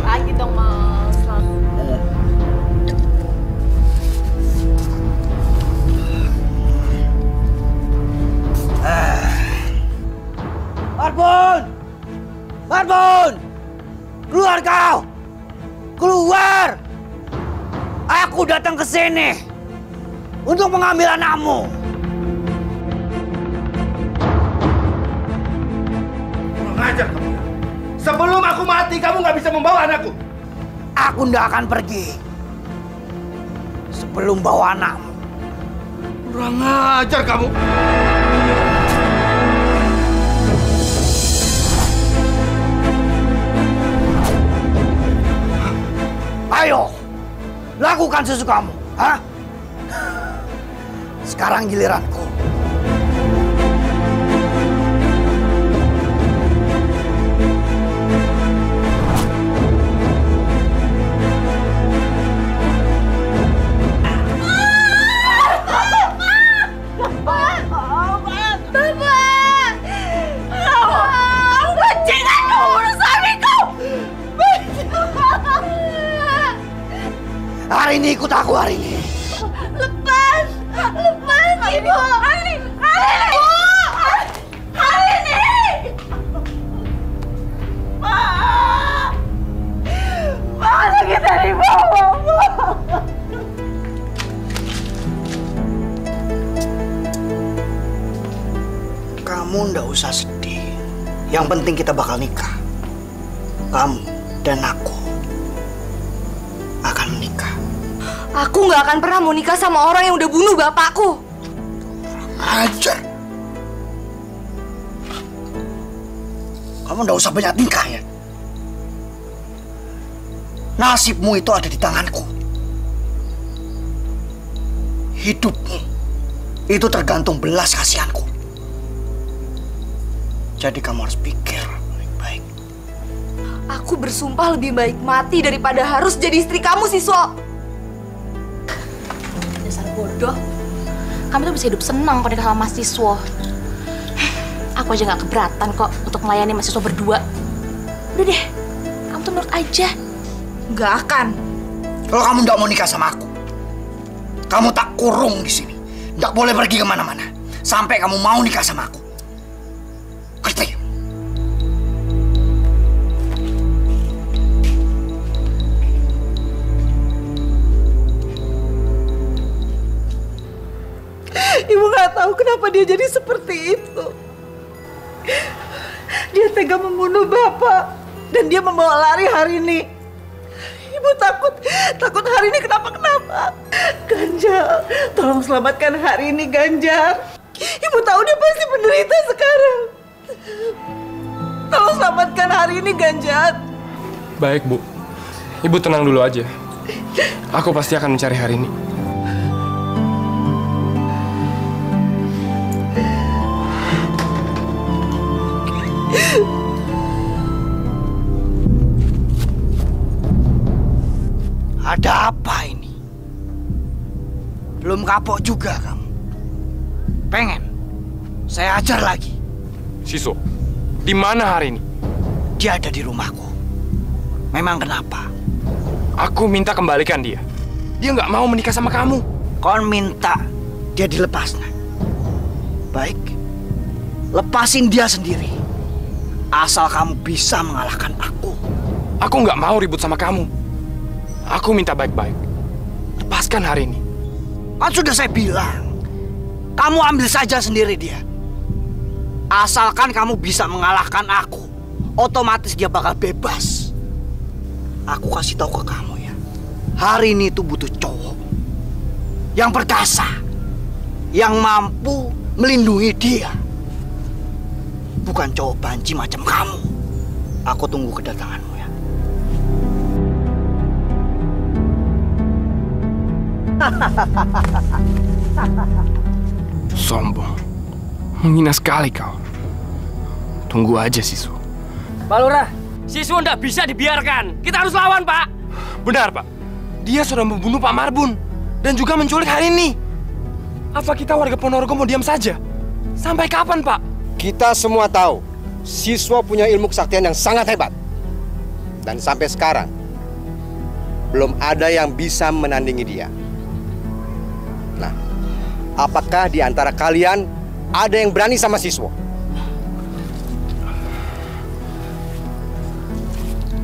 Lagi dong, Mas. Marbun! Marbun! Keluar kau! Keluar! Aku datang ke sini untuk mengambil anakmu. Kurang ajar kamu. Sebelum aku mati, kamu nggak bisa membawa anakku. Aku nggak akan pergi sebelum bawa anakmu. Kurang ajar kamu. Ayo, lakukan sesukamu, ha? Sekarang giliranku. Hari ini ikut aku hari ini. Lepas Ibu. Harini. Pak, lagi dari bawah. Kamu ndak usah sedih. Yang penting kita bakal nikah. Kamu dan aku akan menikah. Aku nggak akan pernah mau nikah sama orang yang udah bunuh bapakku. Ajar. Kamu ndak usah banyak tingkah ya. Nasibmu itu ada di tanganku. Hidupmu itu tergantung belas kasihanku. Jadi kamu harus pikir baik-baik. Aku bersumpah lebih baik mati daripada harus jadi istri kamu, Siswo. Dasar bodoh. Kamu tuh bisa hidup senang kalau nikah sama Mas Siswo. Aku aja nggak keberatan kok untuk melayani Mas Siswo berdua. Udah deh, kamu tuh nurut aja. Nggak akan. Kalau kamu nggak mau nikah sama aku, kamu tak kurung di sini. Nggak boleh pergi kemana-mana sampai kamu mau nikah sama aku. Ngerti? Ibu nggak tahu kenapa dia jadi seperti itu. Dia tega membunuh Bapak dan dia membawa lari Harini. Ibu takut Harini kenapa-kenapa. Ganjar, tolong selamatkan Harini, Ganjar. Ibu tahu dia pasti menderita sekarang. Tolong selamatkan Harini, Ganjar. Baik, Bu. Ibu tenang dulu aja. Aku pasti akan mencari Harini. Ada apa ini? Belum kapok juga kamu. Pengen saya ajar lagi. Siswo, di mana Harini? Dia ada di rumahku. Memang kenapa? Aku minta kembalikan dia. Dia nggak mau menikah sama kamu. Kon minta dia dilepas, nah. Baik, lepasin dia sendiri. Asal kamu bisa mengalahkan aku. Aku nggak mau ribut sama kamu. Aku minta baik-baik. Lepaskan hari ini. Kan sudah saya bilang, kamu ambil saja sendiri dia. Asalkan kamu bisa mengalahkan aku, otomatis dia bakal bebas. Aku kasih tahu ke kamu ya, hari ini tuh butuh cowok yang perkasa, yang mampu melindungi dia. Bukan cowok banci macam kamu. Aku tunggu kedatanganmu ya. Sombong. Menghina sekali kau. Tunggu aja, Siswo. Pak Lurah, Siswo nggak bisa dibiarkan. Kita harus lawan, Pak. Benar, Pak. Dia sudah membunuh Pak Marbun dan juga menculik hari ini. Apa kita warga Ponorogo mau diam saja? Sampai kapan, Pak? Kita semua tahu, Siswo punya ilmu kesaktian yang sangat hebat. Dan sampai sekarang, belum ada yang bisa menandingi dia. Nah, apakah di antara kalian ada yang berani sama Siswo?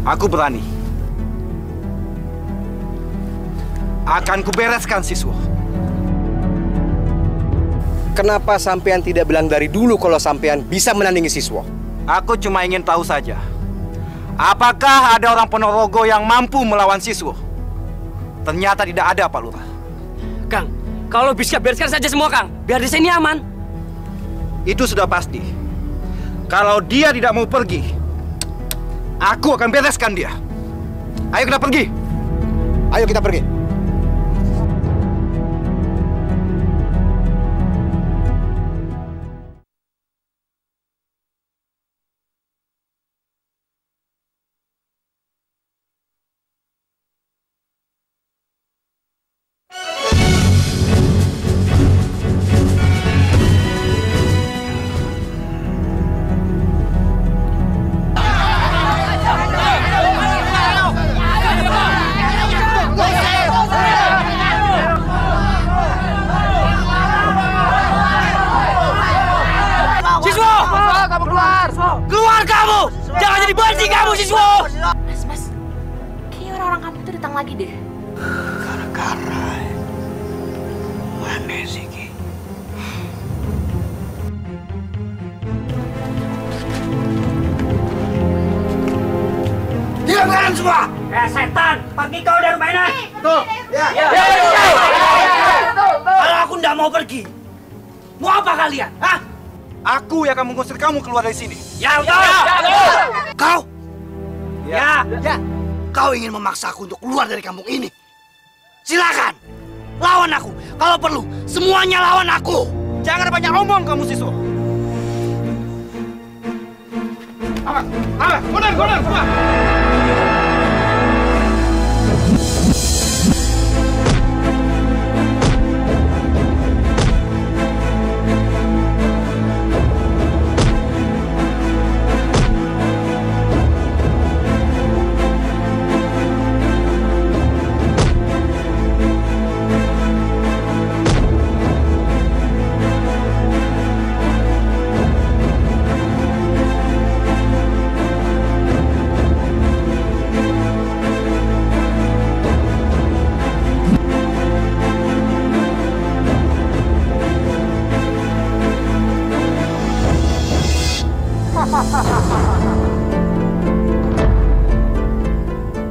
Aku berani. Akan kubereskan Siswo. Kenapa sampean tidak bilang dari dulu kalau sampean bisa menandingi Siswo? Aku cuma ingin tahu saja, apakah ada orang Ponorogo yang mampu melawan Siswo? Ternyata tidak ada, Pak Lurah. Kang, kalau bisa bereskan saja semua, Kang. Biar di sini aman. Itu sudah pasti. Kalau dia tidak mau pergi, aku akan bereskan dia. Ayo kita pergi. Ayo kita pergi. Mas, kayaknya orang-orang kamu itu datang lagi deh. Gara-gara mana sih Ki? Diam kalian semua! Setan, pergi kau dari rumah ini. Tuh, ya. Kalau aku nggak mau pergi, mau apa kalian? Hah? Aku yang akan mengusir kamu keluar dari sini. Ya, kau? Ya. Kau ingin memaksaku untuk keluar dari kampung ini? Silakan, lawan aku. Kalau perlu, semuanya lawan aku. Jangan banyak ngomong kamu, Siswo. Mundur, semua.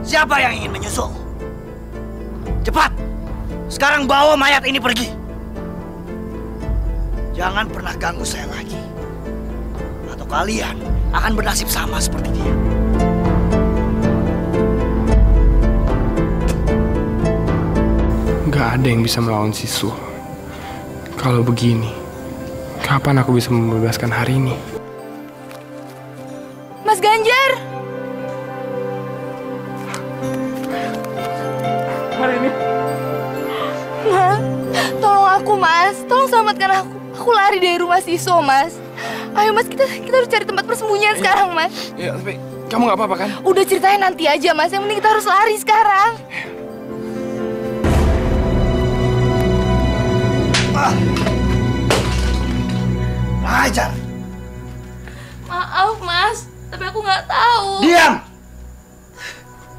Siapa yang ingin menyusul? Cepat! Sekarang bawa mayat ini pergi. Jangan pernah ganggu saya lagi. Atau kalian akan bernasib sama seperti dia. Gak ada yang bisa melawan Siswo. Kalau begini, kapan aku bisa membebaskan hari ini? Mas Ganjar! Hari ini? Mas, tolong aku, Mas. Tolong selamatkan aku. Aku lari dari rumah Siswo, Mas. Ayo, Mas, kita harus cari tempat persembunyian sekarang, Mas. Ya, tapi Kamu nggak apa-apa kan? Udah ceritanya nanti aja, Mas. Yang penting kita harus lari sekarang. Ajar. Maaf, Mas. Tapi aku nggak tahu. Diam.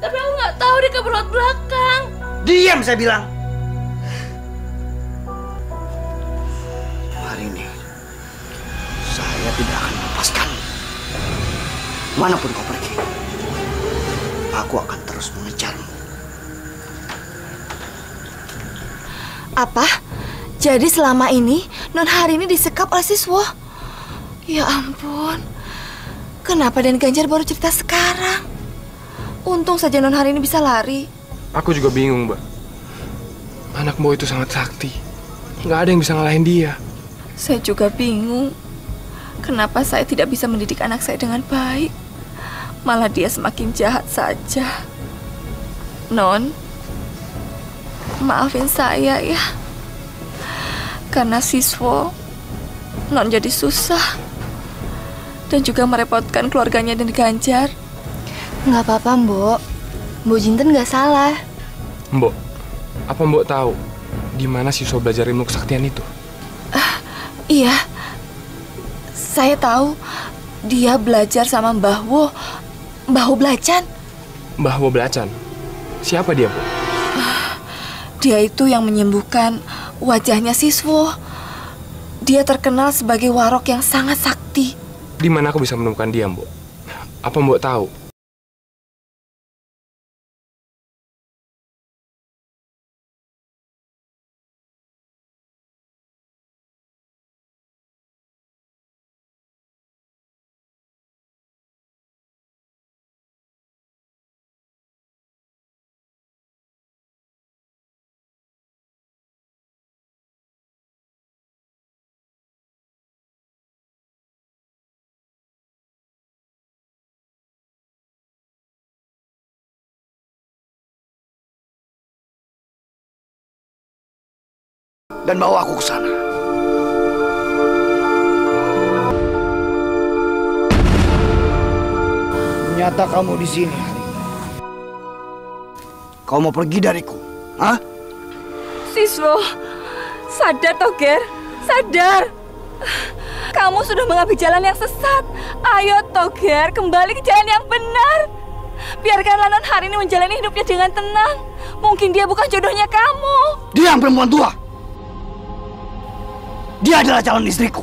Tapi aku nggak tahu dia kabur lewat belakang. Diam, saya bilang. Hari ini saya tidak akan melepaskanmu. Manapun kau pergi, aku akan terus mengejarmu. Apa? Jadi selama ini Non Harini disekap oleh Siswo? Ya ampun. Kenapa Dan Ganjar baru cerita sekarang? Untung saja Non Harini bisa lari. Aku juga bingung, Mbak. Anak Mbok itu sangat sakti. Nggak ada yang bisa ngalahin dia. Saya juga bingung. Kenapa saya tidak bisa mendidik anak saya dengan baik? Malah dia semakin jahat saja. Non, maafin saya ya. Karena Siswo, Non jadi susah. Dan juga merepotkan keluarganya Dan Ganjar. Nggak apa-apa, Mbok. Mbok Jinten nggak salah. Mbok, apa Mbok tahu di mana Siswo belajar ilmu kesaktian itu? Iya, saya tahu. Dia belajar sama Mbah Wo Blacan. Mbah Wo Blacan? Siapa dia, Bu? Dia itu yang menyembuhkan wajahnya Siswo. Dia terkenal sebagai warok yang sangat sakti. Di mana aku bisa menemukan dia, Mbok? Apa Mbok tahu? Dan bawa aku ke sana. Ternyata kamu di sini hari ini. Kau mau pergi dariku, hah? Siswo, sadar Toger, sadar. Kamu sudah mengambil jalan yang sesat. Ayo Toger, kembali ke jalan yang benar. Biarkanlah Non Harini menjalani hidupnya dengan tenang. Mungkin dia bukan jodohnya kamu. Diam, perempuan tua. Dia adalah calon istriku.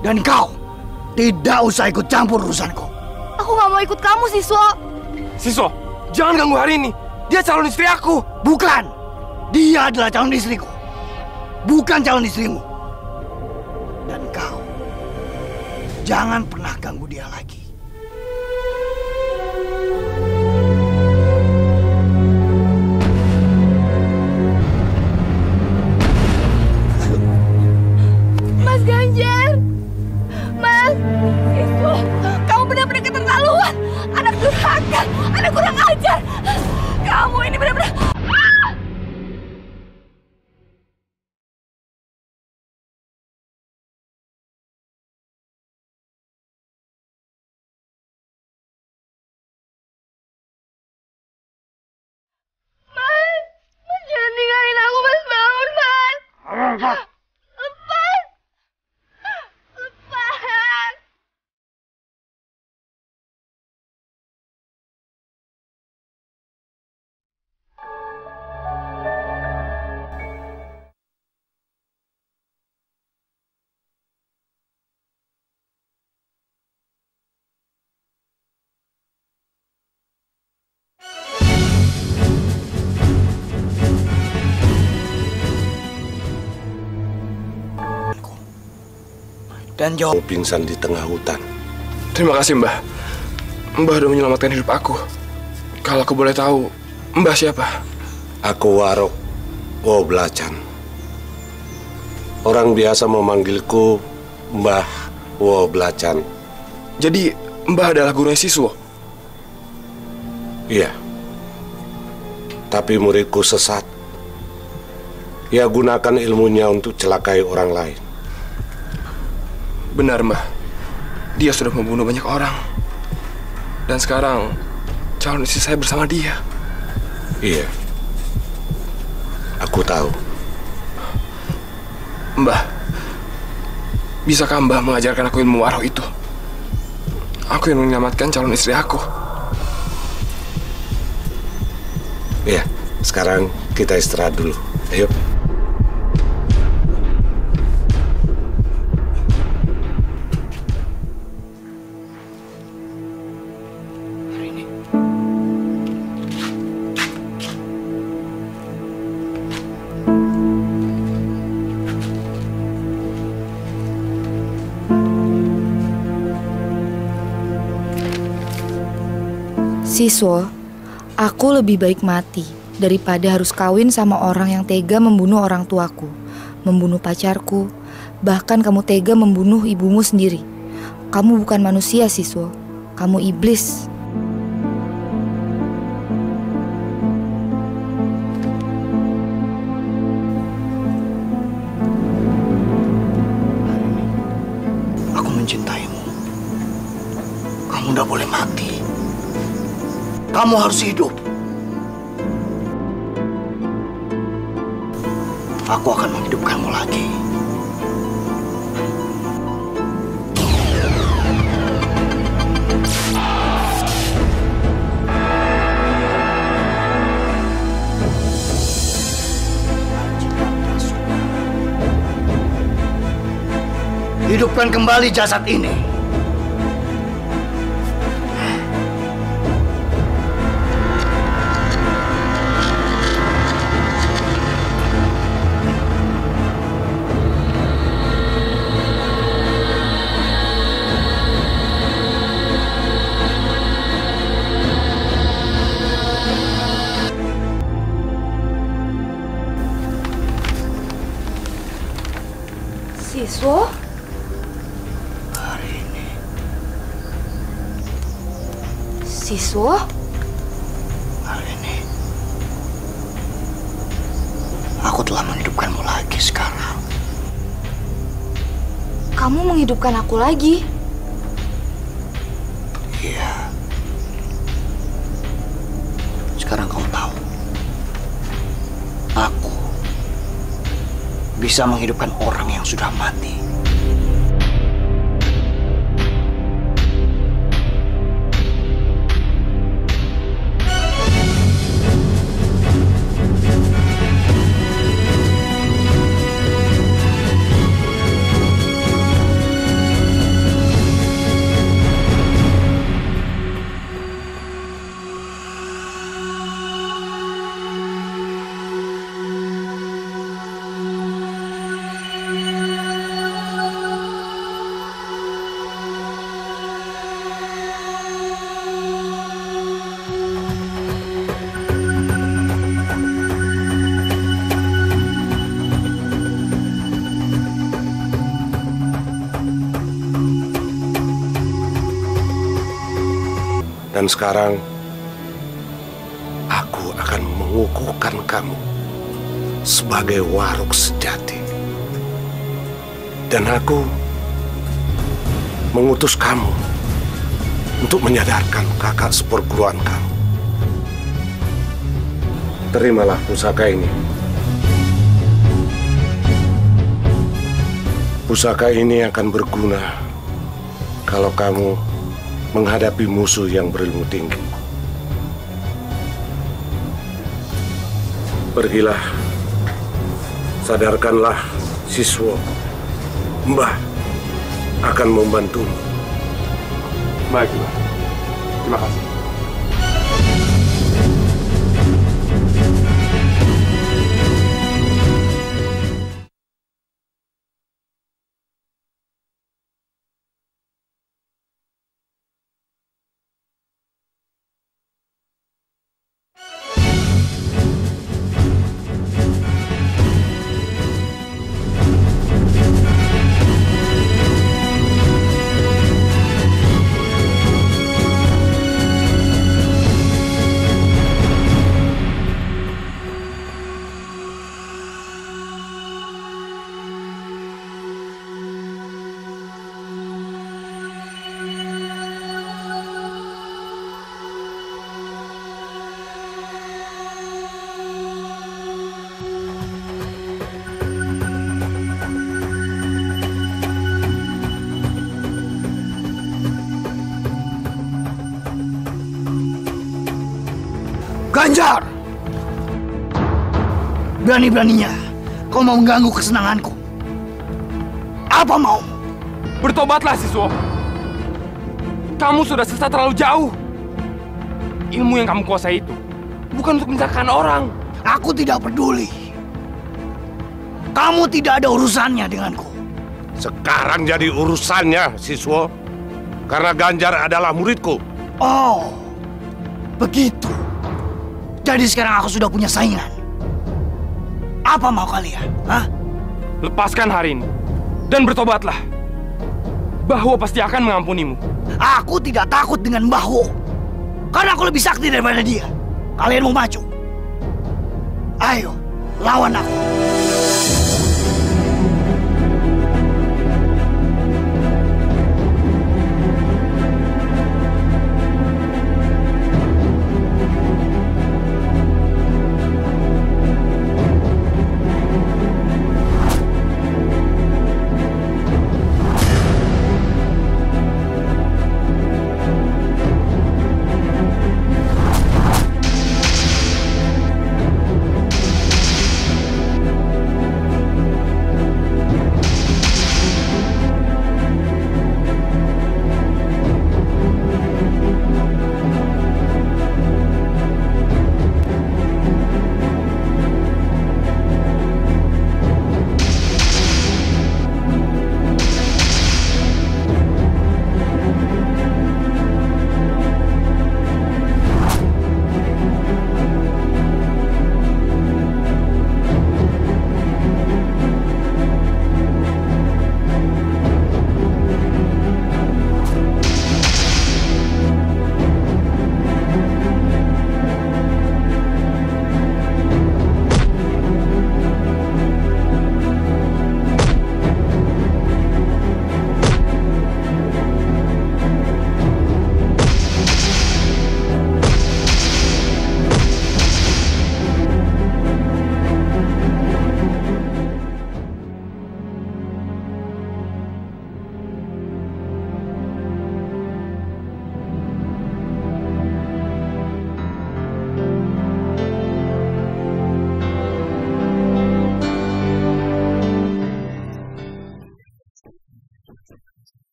Dan kau tidak usah ikut campur urusanku. Aku nggak mau ikut kamu, Siswo. Siswo, jangan ganggu Harini. Dia calon istri aku. Bukan. Dia adalah calon istriku. Bukan calon istrimu. Dan kau jangan pernah ganggu dia lagi. Mas Ganjar, Mas, Siswo, kamu benar-benar keterlaluan. Anak durhaka, anak kurang ajar. Kamu ini benar-benar... Mas, jangan tinggalin aku, Mas. Bangun, Mas. Lepas. Lepas. Dan jawab. Pingsan di tengah hutan. Terima kasih, Mbah. Mbah udah menyelamatkan hidup aku. Kalau aku boleh tahu, Mbah siapa? Aku Warok Wo Blacan. Orang biasa memanggilku Mbah Wo Blacan. Jadi, Mbah adalah gurunya Siswo? Iya. Tapi muridku sesat. Ia gunakan ilmunya untuk celakai orang lain. Benar, Mbah. Dia sudah membunuh banyak orang. Dan sekarang calon istri saya bersama dia. Iya. Aku tahu. Mbah, bisakah Mbah mengajarkan aku ilmu waroh itu? Aku yang menyelamatkan calon istri aku. Iya, sekarang kita istirahat dulu. Ayo. Siswo, aku lebih baik mati daripada harus kawin sama orang yang tega membunuh orang tuaku, membunuh pacarku, bahkan kamu tega membunuh ibumu sendiri. Kamu bukan manusia, Siswo. Kamu iblis. Aku mencintaimu. Kamu tidak boleh mati. Kamu harus hidup. Aku akan menghidupkanmu lagi. Hidupkan kembali jasad ini. Siswo? Hari ini. Siswo? Hari ini. Aku telah menghidupkanmu lagi sekarang. Kamu menghidupkan aku lagi? Iya. Sekarang kau tahu. Aku bisa menghidupkan orang yang sudah mati. Dan sekarang, aku akan mengukuhkan kamu sebagai warog sejati. Dan aku mengutus kamu untuk menyadarkan kakak seperguruan kamu. Terimalah pusaka ini. Pusaka ini akan berguna kalau kamu menghadapi musuh yang berilmu tinggi. Pergilah, sadarkanlah Siswo. Mbah akan membantumu. Baiklah, terima kasih. Ganjar! Berani-beraninya kau mau mengganggu kesenanganku. Apa mau? Bertobatlah, Siswo. Kamu sudah sesat terlalu jauh. Ilmu yang kamu kuasai itu bukan untuk mencelakakan orang. Aku tidak peduli. Kamu tidak ada urusannya denganku. Sekarang jadi urusannya, Siswo. Karena Ganjar adalah muridku. Oh, begitu. Jadi sekarang aku sudah punya saingan. Apa mau kalian? Hah? Lepaskan hari ini dan bertobatlah. Bahwa pasti akan mengampunimu. Aku tidak takut dengan Bahwo. Karena aku lebih sakti daripada dia. Kalian mau maju? Ayo, lawan aku.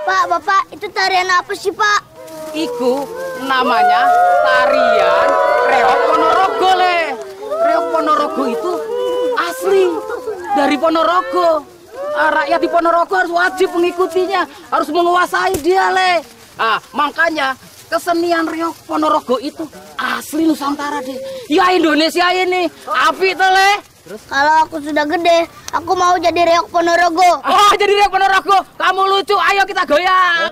Pak, Bapak, itu tarian apa sih, Pak? Iku namanya tarian Reok Ponorogo, Le. Reok Ponorogo itu asli dari Ponorogo. Rakyat di Ponorogo harus wajib mengikutinya, harus menguasai dia, Le. Makanya kesenian Reok Ponorogo itu asli Nusantara deh. Ya Indonesia ini, apik tuh, Le. Terus? Kalau aku sudah gede, aku mau jadi Reok Ponorogo. Oh, jadi Reok Ponorogo. Kamu lucu, ayo kita goyang.